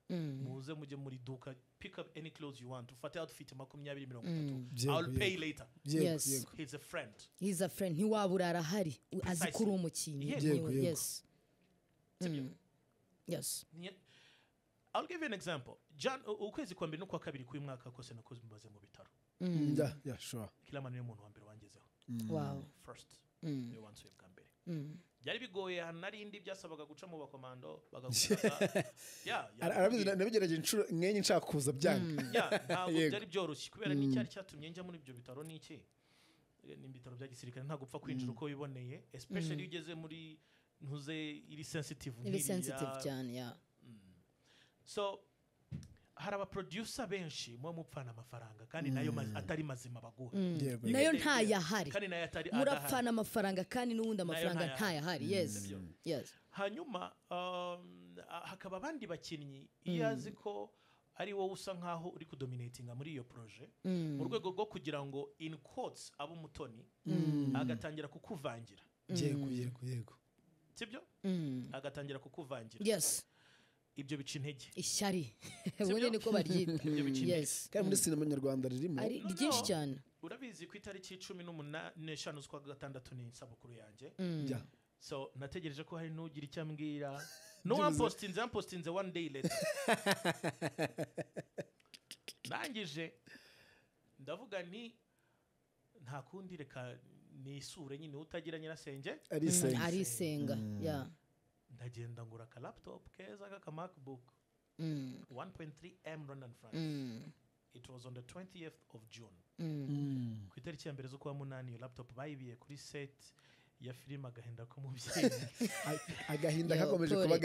muze mujye muri duka, pick up any clothes you want, ufate outfit 20-30, I'll pay later.
Yes.
He's a friend.
He's a friend. Ntiwabura arahari azi kuri umukinnyi. Yes. Yes.
I'll give you an example. Ukwezi kwa mbere no kwa kabiri ku mwaka kose nakoze mbaze mu bitaro.
Yeah, sure.
Killerman niwe muntu wa mbere wangezeho.
Wow.
First. Niwe wansuye bwa mbere. Byari bigoye, narindi byasabaga guca mu bakomando bagaguka.
Arabizi nabigerageje inshuro nkenye nshaka kuza byanga.
Ntabwo byari byoroshye kubera n'icyari cyatumye njya muri ibyo bitaro n'iki. Ni ibitaro bya gisirikare nta gupfa kwinjira uko biboneye, especially ugeze muri ntuze iri sensitive
cyane ya
so hari abaproducer benshi muba mupfana amafaranga kandi nayo atari mazima baguha
nayo ntayahari
kandi nayo atari
murapfana amafaranga kandi n'ubundi amafaranga ntayahari yes
hanyuma hakaba abandi bakinnyi iyo azi ko ari wowe usa nkaho uri kudominatinga muri iyo projet mu rwego rwo kugira ngo in quotes abo mutoni agatangira kukuvangira
yego
sibyo agatangira kukuvangira
yes
ibyo bica intege
ishyari ubundi niko baryita yes
kandi muri sinema nyarwanda ririmo
ari ryinshi cyane
urabizi ku itariki 18 z'ukwa gatandatu ni isabukuru yanjye so nategereje ko hari n'ugira icyo ambwira postinze one day later nangije ndavuga ni nta kundi reka nisure nyine utagira nyirasenge
arisenga
ndagenda ngura ka laptop keza ka MacBook 1.3M run and France it was on the 20th of June ku itariki ya mbere z'ukwa munani iyo laptop bayibiye kuri set ya filime agahinda k'umubyeyi
agahinda gakomeje kuba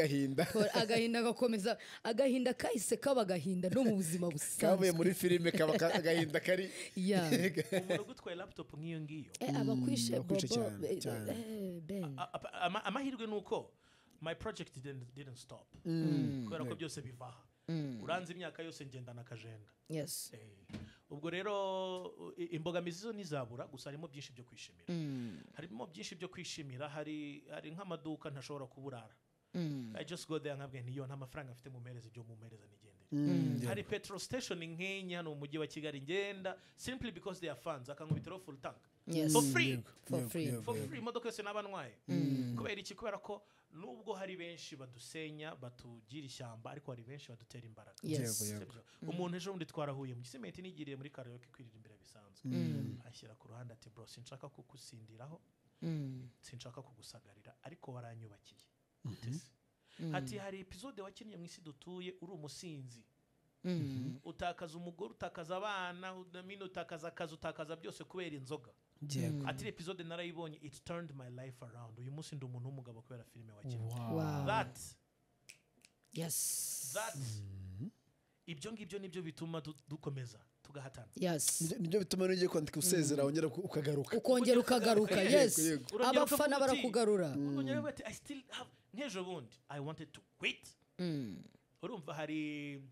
agahinda gakomeza agahinda kahise kaba agahinda no mu buzima busanzwe
kavuye muri filime kaba agahinda kari
umuntu gutwaye laptop nk'iyo ngiyo
abakwishe
amahirwe nuko my project didn't stop kubera ko byose bivaha uranze imyaka yose ngendana akajenda
yes
ubwo rero imbogamizi zo nizabura gusa harimo byinshi byo kwishimira harimo byinshi byo kwishimira hari nk'amaduka ntashobora kuburara I just go there nkabwe ntiyo nta mafaranga afite mu mpereza ibyo mu mpereza nigendere hari petrol station nk'enye hano mu mujyi wa Kigali ngenda simply because they are fans akankubitiraho full tank for free imodoka yose n'abantwaye kubera iki kubera ko nubwo hari benshi badusenya batugira ishyamba ariko hari benshi badutera imbaraga umuntu ejo bundi twarahuye mu Gisimenti nigiriye muri karaoke kwiririmbira bisanzwe ashyira ku ruhande ati bro sinshaka kukusindiraho sinshaka kugusagarira ariko waranyubakiye ati hari episode wakinnye mu isi dutuye uri umusinzi utakaza umugore utakaza abana utakaza akazi utakaza byose kubera inzoga ati episode narayibonye it turned my life around uyu munsi ndi umuntu w'umugabo kubera filime wakinnye that ibyo ngibyo nibyo bituma dukomeza tugahatana
nibyo bituma ngiye kwandika usezera wongera
ukongera ukagaruka yes abafana barakugarura
I still have nk'ejo bundi I wanted to quit urumva hari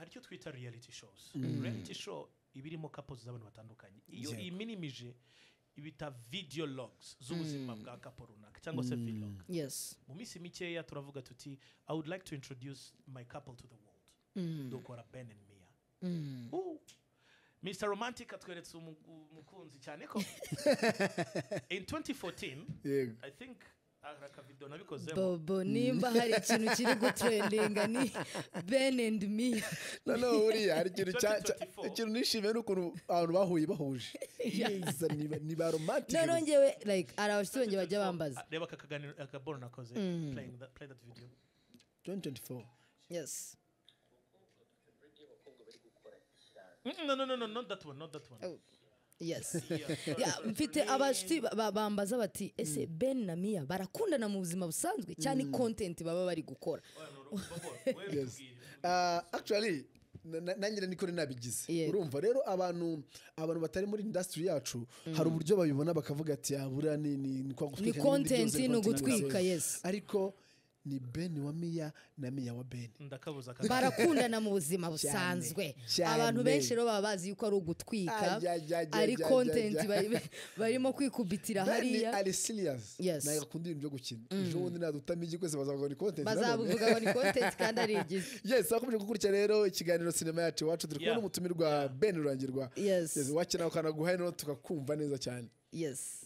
icyo twita reality shows reality show ibirimo couples z'abantu batandukanye iyo iminimije ibita video logs z'ubuzima bwa couple runaka cyangwa se vlog mu minsi mikeya turavuga tuti I would like to introduce my couple to the world dukora Ben and Mia Mr. Romantic atweretse umukunzi cyane ko in 2014 I think akavido nabikozemo
bobo nimba hari ikintu kiri gutrendinga ni Ben and Mia
no uriya hari ikintu nishimiye n'ukuntu abantu bahuje ni ba romantic
no ngewe like arabashitse bajya bambaza
reba akabono nakoze play that video
2024
yes
no not that one
oh. Yes mfite abashiti bambaza bati ese Ben na Mia barakundana mu buzima busanzwe cyane content baba bari gukora
actually nanjye niko nabigize urumva rero abantu batari muri industry yacu hari uburyo babibona bakavuga ati abura ni kwa gutwika
ni content ni ugutwika yes
ariko ni Ben wa Mia na Mia wa Ben
barakundana mu buzima busanzwe abantu benshi rero baba bazi yuko ari ugutwika ari content barimo kwikubitira hariya
ari serious nagakunda ibintu byo gukina ejo bundi nadutamije kwese bazavuga ni content
bazavuga ngo ni content kandi ari igize
yes akomeje gukurikira rero ikiganiro sinema yacu wacu turi kubona umutumirwa Ben Rurangirwa
yes
wakina ukanaguha no tukakumva neza cyane
yes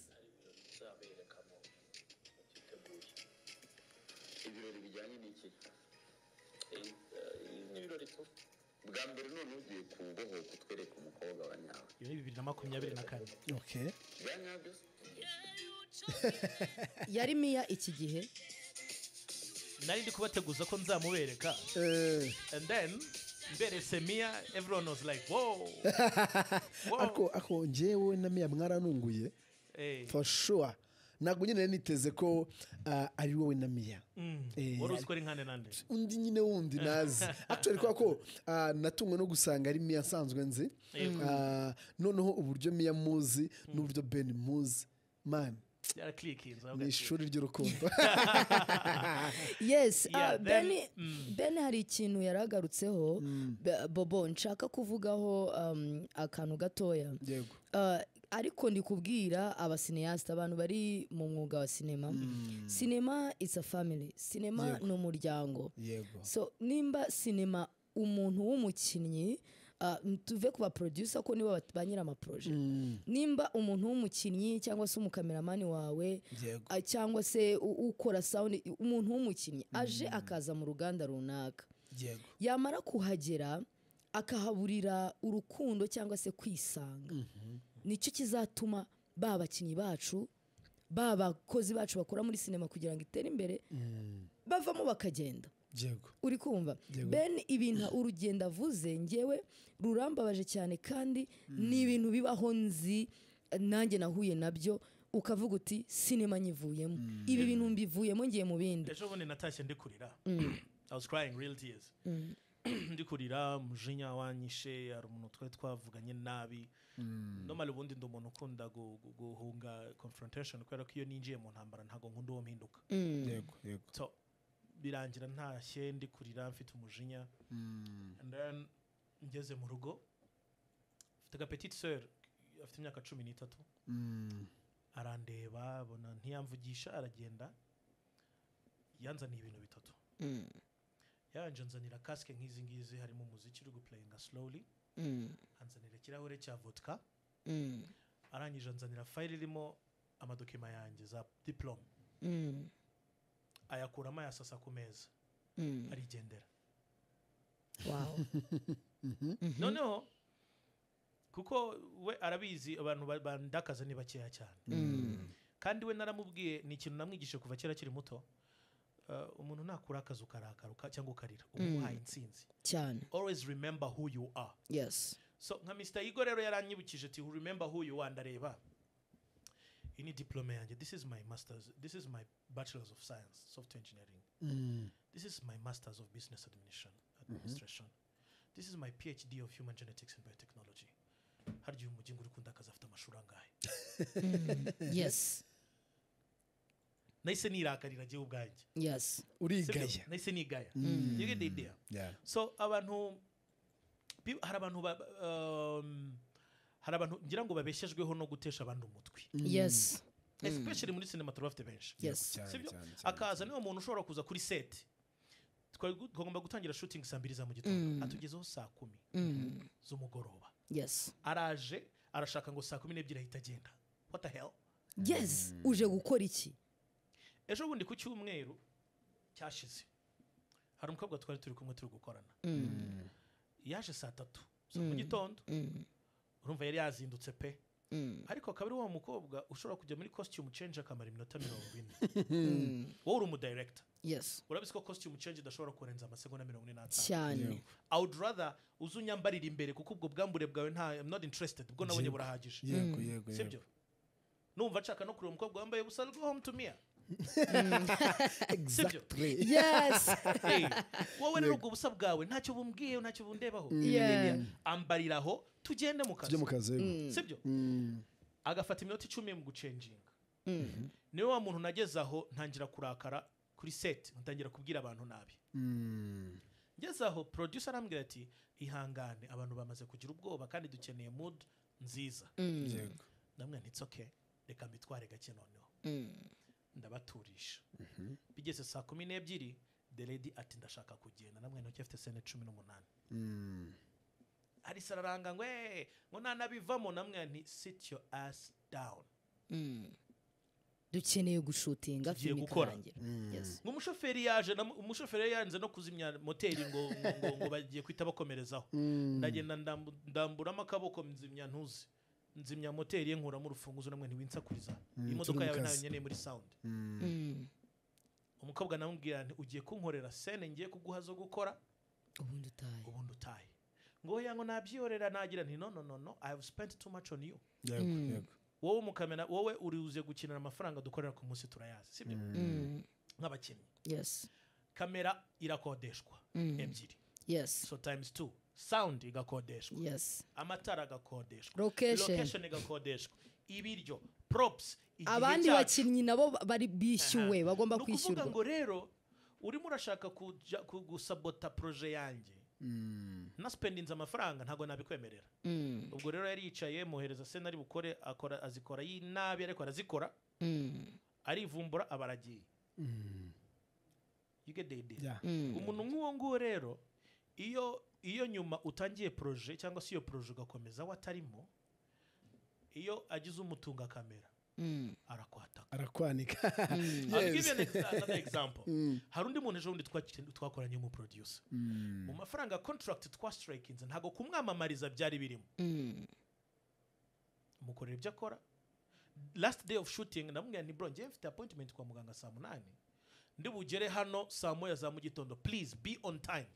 bwa mbere none ugiye kuboho kutwereka umukobwa wa nyawe
iyo 2024
okay
yari Mia iki gihe
nari ndi kubateguza ko nzamubereka and then mberetse Mia everyone was like wow
ako njyewe na Mia mwaranunguye for sure ntabwo nyine niteze ko ari wowe na Mia
wari uzi ko ari nkane nande
undi nyine wundi nazi actually kwa ko natumwe no gusanga ari Mia asanzwe nzi noneho uburyo Mia muzi n'uburyo Ben muzi man ni ishuri ry'urukundo.
Yes, Ben hari ikintu yaragarutseho Bobo nshaka kuvugaho akantu gatoya
yego
ariko ndi kubwira abasineyasta abantu bari mu mwuga wa cinema it's a family, cinema ni umuryango. So nimba cinema umuntu w'umukinnyi tuve kuba producer ko nibo banyira ama project nimba umuntu w'umukinnyi cyangwa se umukameramani wawe cyangwa se ukora sound umuntu w'umukinnyi aje akaza mu ruganda runaka yamara kuhagera akahaburira urukundo cyangwa se kwisanga nicyo kizatuma babakinnyi bacu babakozi bacu bakora muri cinema kugira ngo itere imbere bavamo bakagenda. Uri kumva Ben ibintu urugenda avuze ngewe rurambabaje cyane kandi ni ibintu bibaho nzi nanjye nahuye nabyo ukavuga uti cinema nyivuyemo ibi bintu mbivuyemo ngiye mu bindi.
Ejo bundi natashye ndikurira I was crying real tears ndikurira mujinya wanyishe ari umuntu twari twavuganye nabi normally ubundi ndi umuntu ukunda guhunga confrontation kubera ko iyo ninjiye mu ntambara ntago nkunda uwo mpinduka so birangira ntashye ndikurira mfite umujinya and then ngeze mu rugo mfite ga petite sœur afite imyaka 13 arandeba abona ntiyamvugisha aragenda yanzaniye ibintu bitatu yanje nzanira casque nk'izi ngizi harimo umuziki uri guplayinga slowly anzanira ikirahure cya vodka arangije nzanira file irimo amadokima yanjye za diploma ayakuramo yasasa ku meza arigendera.
Wow.
Noneho kuko we arabizi abantu bandakaza ni bakeya cyane kandi we naramubwiye ni ikintu namwigishe kuva kera kiri muto umuntu nakura akazu karakaruka cyangwa ukarira umuhaye insinzi
cyane.
Always remember who you are.
Yes.
So nka Mr. Igor rero yaranyibukije ati who remember who you are ndareba ini diploma yanjye this is my masters, this is my bachelor's of science software engineering, this is my masters of business administration, this is my PhD of human genetics and biotechnology. Harya uyu mugingo uri kunda akaza afite amashuri angahe?
Yes.
Nahise nirakarira gihe ubwanjye.
Yes.
Urigaya.
Nahise nigaya. You get the idea?
Yeah.
So abantu hari abantu ngira ngo babeshejweho no gutesha abandi umutwe.
Yes.
Especially muri cinema turafite benshi.
Yes.
Sibyo? Akaza niwe muntu ushobora kuza kuri set. Twagomba gutangira shooting saa 2 za mu gitondo. Atugezeho saa 10 z'umugoroba.
Yes.
Araje arashaka ngo saa 12 ahita agenda. What the hell?
Yes. Uje gukora iki?
Ejo bundi ku cyumweru cyashize hari umukobwa twari turi kumwe turi gukorana yaje saa 3 mu gitondo urumva yari yazindutse pe ariko kabiri wa mukobwa ushobora kujya muri costume change akamara iminota 40 wowe uri umudirector.
Yes.
Urabise ko costume change idashobora kurenza amasegonda 45
cyane.
I would rather uzunyambarira imbere kuko ubwo bwambure bwawe nta I'm not interested ubwo nabonye burahagije.
Yego.
Sibyo? Numva nshaka no kureba umukobwa wambaye busa go home to Mia.
Exactly.
Yes.
Wowe rero ubwo busa bwawe ntacyo bumbwiye ntacyo bundebaho. Ambariraho tugende mu kazi. Sibyo? Agafata iminota 10 mu gucenginga. Niwe wa muntu nagezaho ntangira kurakara kuri set ntangira kubwira abantu nabi. Ngezaho producer arambwira ati ihangane abantu bamaze kugira ubwoba kandi dukeneye mood nziza.
Yego.
Namwe it's okay reka mbitware gake noneho. Ndabaturisha. Bigeze saa 12 the lady ati ndashaka kugenda namwe ntoki afite sene 18. Ari sararanga ngo ngo nanabivamo namwe nti sit your ass down.
Dukeneye gushutinga
film ikarangira.
Yes.
Umushoferi yaje umushoferi yanze no kuzimya moteri ngo bagiye kwita bakomerezaho. Ndagenda ndamburamo akaboko nzimya moteri nkura mu rufunguzo namwe ntiwinsakuriza. Imodoka yawe nayo nyene muri sound. Umukobwa namubwira nti ugiye kunkorera scene ngiye kuguha zo gukora
ubundi utaye.
Ngo yango nabyiyorera nagira nti no I have spent too much on you.
Yego.
wowe mukamera wowe uriuze gukinira amafaranga dukorera ku munsi turayazi sibyo nk'abakinnyi
yes
kamera irakodeshwa ebyiri
yes
so times 2 sound igakodeshwa
yes
amatara agakodeshwa
location
igakodeshwa ibiryo props
abandi bakinnyi nabo bari bishyuwe bagomba kwishyurwa
ngo rero urimo urashaka gusabota projet yanjye na spendinze amafaranga ntago nabikwemerera ubwo rero yari yicaye muhereza senari bukore akora azikora yinabi ariko arazikora arivumbura abaragiye you get the idea umuntu nk'uwo nguwo rero iyo nyuma utangiye projet cyangwa se iyo projet ugakomeza watarimo iyo agize umutunga kamera arakwanika I'll give you another example hari undi muntu ejo bundi twakoranye mu producer mu mafaranga contract twastrikinze ntago kumwamamariza byari birimo mukorera ibyo akora last day of shooting namubwira ni bro ngiye mfite appointment kwa muganga saa 8 ndi bugere hano saa 1 za mu gitondo please be on time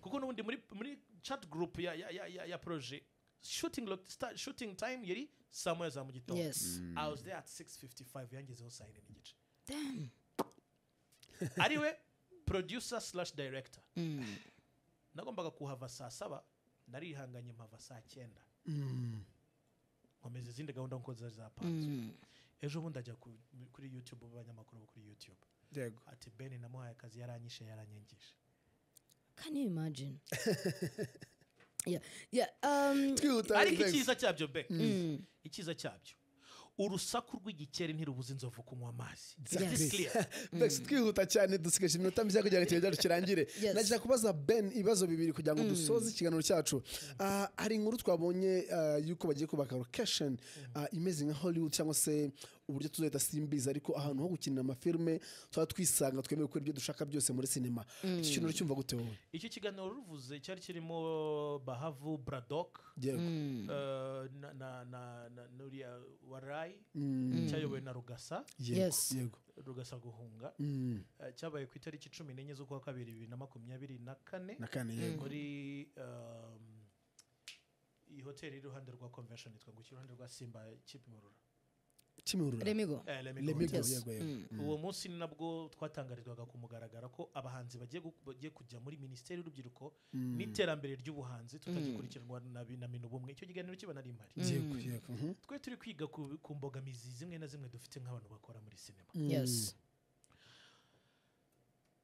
kuko n'ubundi muri chat group ya project shooting time yari saa 1 za mu gitondo I was there at 6:55 yangezeho saa 4 n'igice
damn
ariwe producer/director nagombaga kuhava saa 7 narihanganye mpava saa 9 nkomeza izindi gahunda nko zapanze ejo bundi ajya kuri YouTube abanyamakuru bo kuri YouTube
yego
ati Ben namuhaye akazi yaranyishe yaranyengisha
can you imagine
ariko icyiza cyabyo be icyiza cyabyo urusaku rw'igikeri ntirubuze inzovu kunywa amazi
twihuta cyane dusigaje iminota mike kugira ngo ikiganiro kirangire nagira kubaza Ben ibibazo bibiri kugira ngo dusoze ikiganiro cyacu hari inkuru twabonye yuko bagiye kubaka location imeze nka Hollywood cyangwa se uburyo tuzahita simbiza ariko ahantu ho gukinira amafilme tuba twisanga twemeye gukora ibyo dushaka byose muri sinema iki kintu cyumva gute wowe
icyo kiganiro ruvuze cyari kirimo Bahavu Braddock na Nuria Warai cyayobowe na Rugasa
yego
Rugasa guhunga cyabaye ku itariki 14 z'ukwa kabiri 2024 muri iyi hoteli iruhande rwa convention yitwa ngo iruhande rwa Simba Kimihurura
Lemigo
uwo munsi nabwo twatangarizwaga ku mugaragara ko abahanzi bagiye kujya muri Minisiteri y'Urubyiruko n'iterambere ry'ubuhanzi tutagikurikiranwa na Minu Bumwe icyo kiganiro kiba nari impari twe turi kwiga ku mbogamizi zimwe na zimwe dufite nk'abantu bakora muri sinema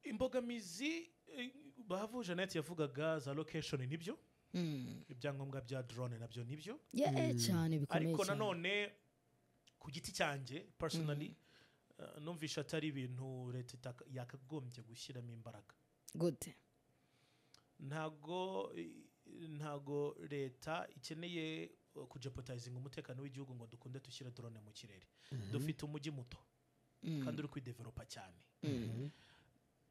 imbogamizi Bahavu Jeannette yavugaga za location nibyo ibyangombwa bya drone nabyo nibyo
cyane bikomeye
ariko nanone ku giti cyanjye personally numvisha atari ibintu leta yakagombye gushyiramo imbaraga
gute
ntago leta ikeneye kujeopardizinga umutekano w'igihugu ngo dukunde dushyire drone mu kirere dufite umujyi muto kandi uri kwidevelopa cyane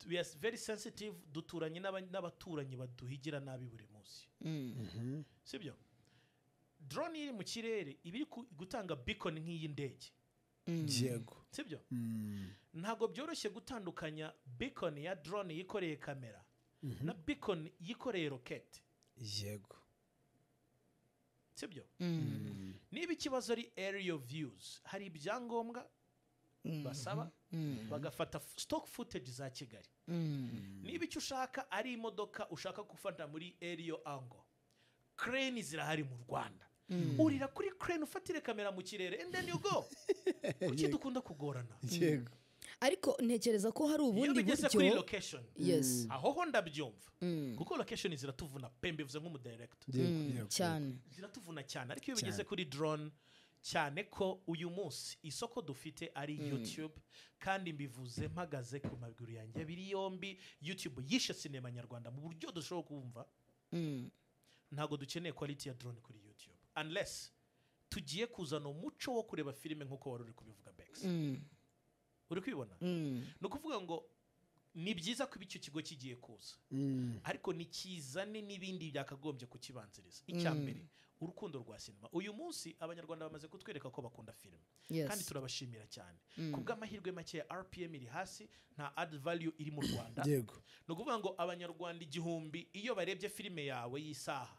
we are very sensitive duturanye n'abaturanyi baduhigira nabi buri munsi sibyo drone iri mu kirere ibiri gutanga beacon nk'iyi ndege
yego
sibyo ntago byoroshye gutandukanya beacon ya drone yikoreye kamera na beacon yikoreye rocket
yego
sibyo niba ikibazo ari aerial views hari ibyangombwa basaba bagafata stock footage za Kigali niba icyo ushaka ari imodoka ushaka gufata muri aerial angle crane zirahari mu Rwanda urira kuri crane ufatire kamera mu kirere and then you go kuki dukunda kugorana
yego
ariko ntekereza ko hari ubundi
buryo kuri location aho ho ndabyumva kuko location ziratuvuna pembe bivuze nk'umu director
cyane
ziratuvuna cyane ariko iyo bigeze kuri drone cyane ko uyu munsi isoko dufite ari YouTube kandi mbivuze mpagaze ku maguru yanjye biri yombi YouTube yishe sinema nyarwanda mu buryo dushobora kumva ntago dukeneye quality ya drone kuri YouTube unless tugiye kuzana umuco wo kureba filime nkuko wari uri kubivuga Bex uri kwibona no kuvuga ngo ni byiza ko icyo kigo kigiye kuza ariko ni kizane n'ibindi byakagombye kukibanziriza icyambere urukundo rwa sinema uyu munsi abanyarwanda bamaze kutwereka ko bakunda filime kandi turabashimira cyane kubw'amahirwe make ya RPM iri hasi nta add value iri mu Rwanda no kuvuga ngo abanyarwanda 1000 iyo barebye filime yawe y'isaha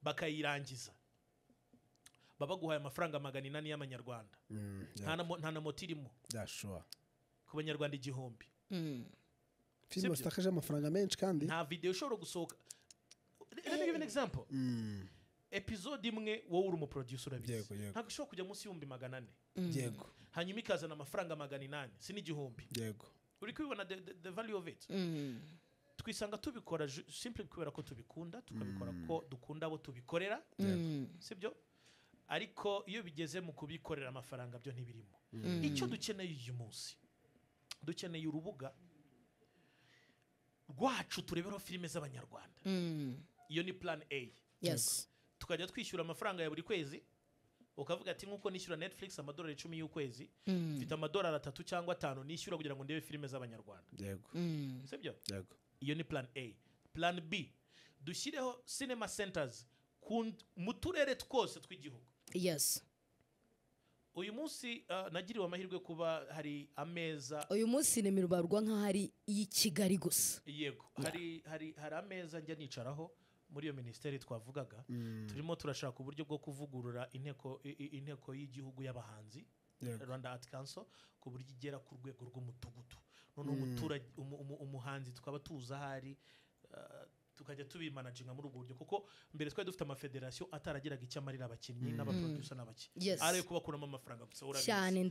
bakayirangiza baguhaye amafaranga 400 y'amanyarwanda nta na moto irimo ku banyarwanda 1000
filime zitakaje amafaranga menshi kandi
nta video ushobora gusohoka. Let me give an example. Episode imwe wowe uri umuproducer urabizi ntabwo ushobora kujya munsi y'400
yego
hanyuma ikazana amafaranga 800 si n'igihumbi
yego
uri kubibona the value of it. Twisanga tubikora simply kubera ko tubikunda tukabikora ko dukunda abo tubikorera sibyo ariko iyo bigeze mu kubikorera amafaranga byo ntibirimo. Icyo dukeneye uyu munsi dukeneye urubuga rwacu tureberaho filime z'abanyarwanda. Iyo ni plan A.
Yes.
Tukajya twishyura amafaranga ya buri kwezi ukavuga ati nkuko nishyura Netflix amadolari 10 y'ukwezi mfite amadolari 3 cyangwa 5 nishyura kugira ngo ndebe filime z'abanyarwanda.
Yego.
Sibyo?
Yego.
Iyo ni plan A. Plan B dushyireho cinema centers mu turere twose tw'igihugu.
Yes.
Uyu munsi nagiriwe amahirwe kuba hari ameza.
Uyu munsi nemirubarwa nka hari i Kigali gusa.
Yego. Hari ameza njya nicaraho muri iyo ministeri twavugaga turimo turashaka uburyo bwo kuvugurura inteko y'igihugu y'abahanzi Rwanda Art Council ku buryo igera ku rwego rw'umudugudu. None umuhanzi tukaba tuza hari tukajya tubimanaginga muri ubwo buryo kuko mbere twari dufite amafederation ataragiraga icyo amarira abakinnyi n'abaproducer n'abakinnyi ari kubakuramo amafaranga gusa urabizi
cyane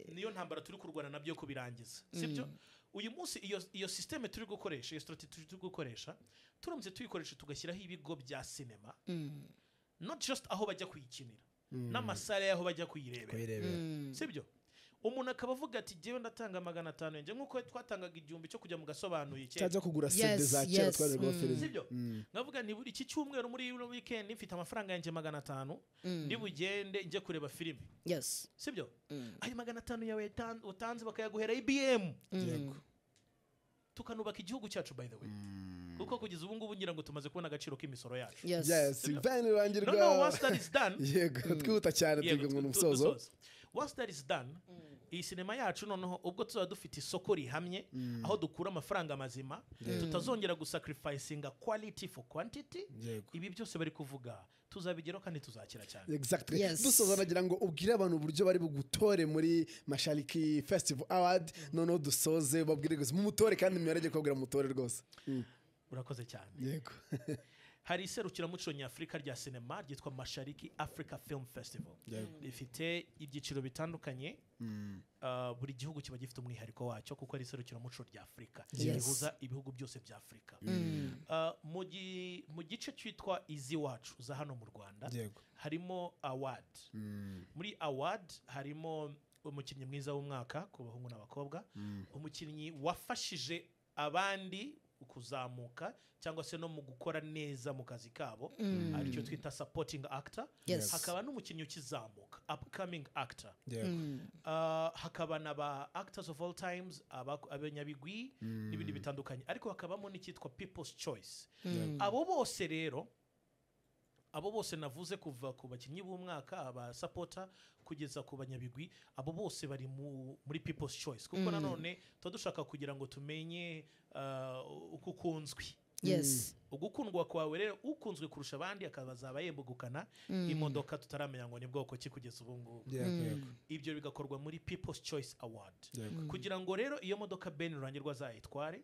niyo ntambara turi kurwana nabyo kubirangiza sibyo. Uyu munsi iyo systeme turi gukoresha iyo strategy turi gukoresha turamutse tuyikoresha tugashyiraho ibigo bya cinema not just aho bajya kuyikinira n'amasare yaho bajya kuyirebera sibyo. Umuntu akaba avuga ati jewe ndatanga 500 yenje nkuko twatangaga igihumbi cyo kujya mu gasobanuye
cyajya kugura CD za kera twari rwofere
sibyo. Ngavuga ni buri iki cyumweru muri weekend mfite amafaranga yanjye 500 ndi bugende nje kureba filime sibyo. Ayo 500 yawe utanze bakayaguhera IBM
yego
tukanubaka igihugu cyacu by the way kuko kugeza ubu ngubu ngira ngo tumaze kubona agaciro k'imisoro yacu.
Yes Van Rangirwa
no once that is done
yego twihuta cyane twiga mu musozo.
Once that is done iyi sinema yacu noneho ubwo tuzaba dufite isoko rihamye aho dukura amafaranga mazima tutazongera gusacrificing quality for quantity. Ibi byose bari kuvuga tuzabigeraho kandi tuzakira cyane.
Exactly. Dusoza nagira ngo ubwire abantu uburyo bari bugutore muri Mashariki Festival Award noneho dusoze babwire gusa mu mutore kandi mwerege kubwira mu mutore rwose.
Urakoze cyane.
Yego.
Hari iserukiramuco nyafurika rya sinema ryitwa Mashariki Africa Film Festival. Rifite ibyiciro bitandukanye buri gihugu kiba gifite umwihariko wacyo kuko ari iserukiramuco rya Afrika rihuza ibihugu byose bya Afrika. Mu gice cyitwa Izi Wacu za hano mu Rwanda harimo award. Muri award harimo umukinnyi mwiza w'umwaka ku bahungu n'abakobwa, umukinnyi wafashije abandi kuzamuka cyangwa se no mu gukora neza mu kazi kabo aricyo twita supporting actor. Hakaba n'umukinnyi ukizamuka upcoming actor. Hakaba n'aba actors of all times abanyabigwi n'ibindi bitandukanye ariko hakabamo n'icyitwa people's choice. Abo bose rero abo bose navuze kuva ku bakinnyi b'umwaka aba supporter kugeza ku banyabigwi abo bose bari muri people's choice kuko nanone dushaka kugira ngo tumenye uko ukunzwe. Ugukundwa kwawe rero ukunzwe kurusha abandi akabazaba yembugukana imodoka tutaramenya ngo ni bwoko ki kugeza ubu ngubu. Ibyo bigakorwa muri people's choice award kugira ngo rero iyo modoka Ben Rurangirwa azayitware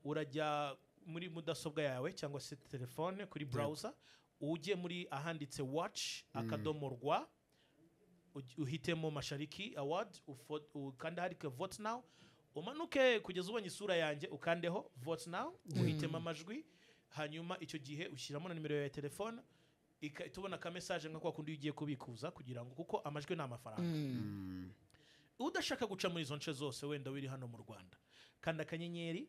urajya muri mudasobwa yawe cyangwa se telefone kuri browser uje muri ahanditse watch akadomo rwa uhitemo Mashariki Award ukanda harike vote now umanuke kugeza ubonye isura yanjye ukandeho vote now uhitemo amajwi hanyuma icyo gihe ushyiramo na nimero ya telefone tubona ka message nka kwa kundi ugiye kubikuza kugira ngo kuko amajwi ni amafaranga. Udashaka guca muri izo nce zose wenda wiri hano mu Rwanda kanda akanyenyeri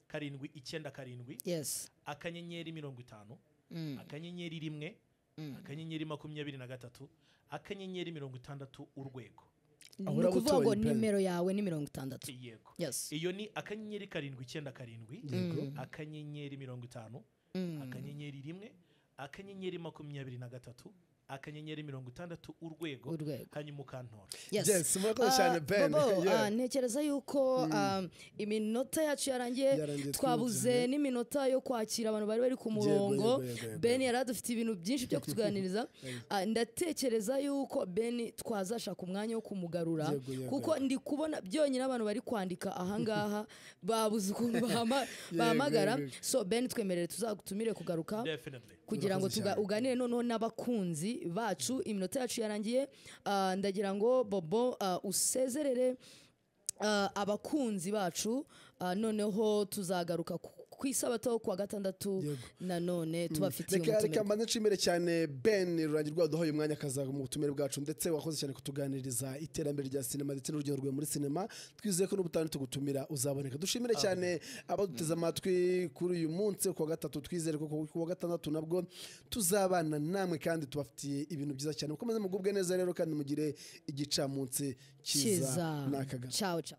777 akanyenyeri 50 akanyenyeri 1 akanyenyeri 23 akanyenyeri 60 urwego.
Ni ukuvuga ngo nimero yawe ni 60.
Yego. Iyo ni akanyenyeri 797 akanyenyeri 50 akanyenyeri 1 akanyenyeri 23 akanyenyeri 60 urwego hanyuma ukantora.
Yes, murakoze cyane Ben.
Ntekereza yuko iminota yacu yarangiye twabuze n'iminota yo kwakira abantu bari ku murongo. Ben yaradufite ibintu byinshi byo kutuganiriza. Ndatekereza yuko Ben twazashaka umwanya wo kumugarura kuko ndi kubona byonyine abantu bari kwandika ahangaha babuze ukuntu bahamagara. So Ben twemerere tuzagutumire kugaruka kugira ngo uganire noneho n'abakunzi bacu. Iminota yacu yarangiye. Ndagira ngo Bobo usezerere abakunzi bacu noneho tuzagaruka ku isabato kwa gatandatu nanone tubafitiye umutumire.
Reka mbanze nshimire cyane Ben Rurangirwa duhoye umwanya akazaga mu butumire bwacu ndetse wakoze cyane kutuganiriza iterambere rya sinema ndetse n'urugendo rwe muri sinema. Twizeye ko n'ubutane tugutumira uzaboneka. Dushimire cyane abaduteze amatwi kuri uyu munsi kwa gatatu. Twizere ko ku wa gatandatu nabwo tuzabana namwe kandi tubafitiye ibintu byiza cyane. Mukomeze mugubwe neza rero kandi mugire igicamunsi cyiza n'akagaruka.
Ciao ciao.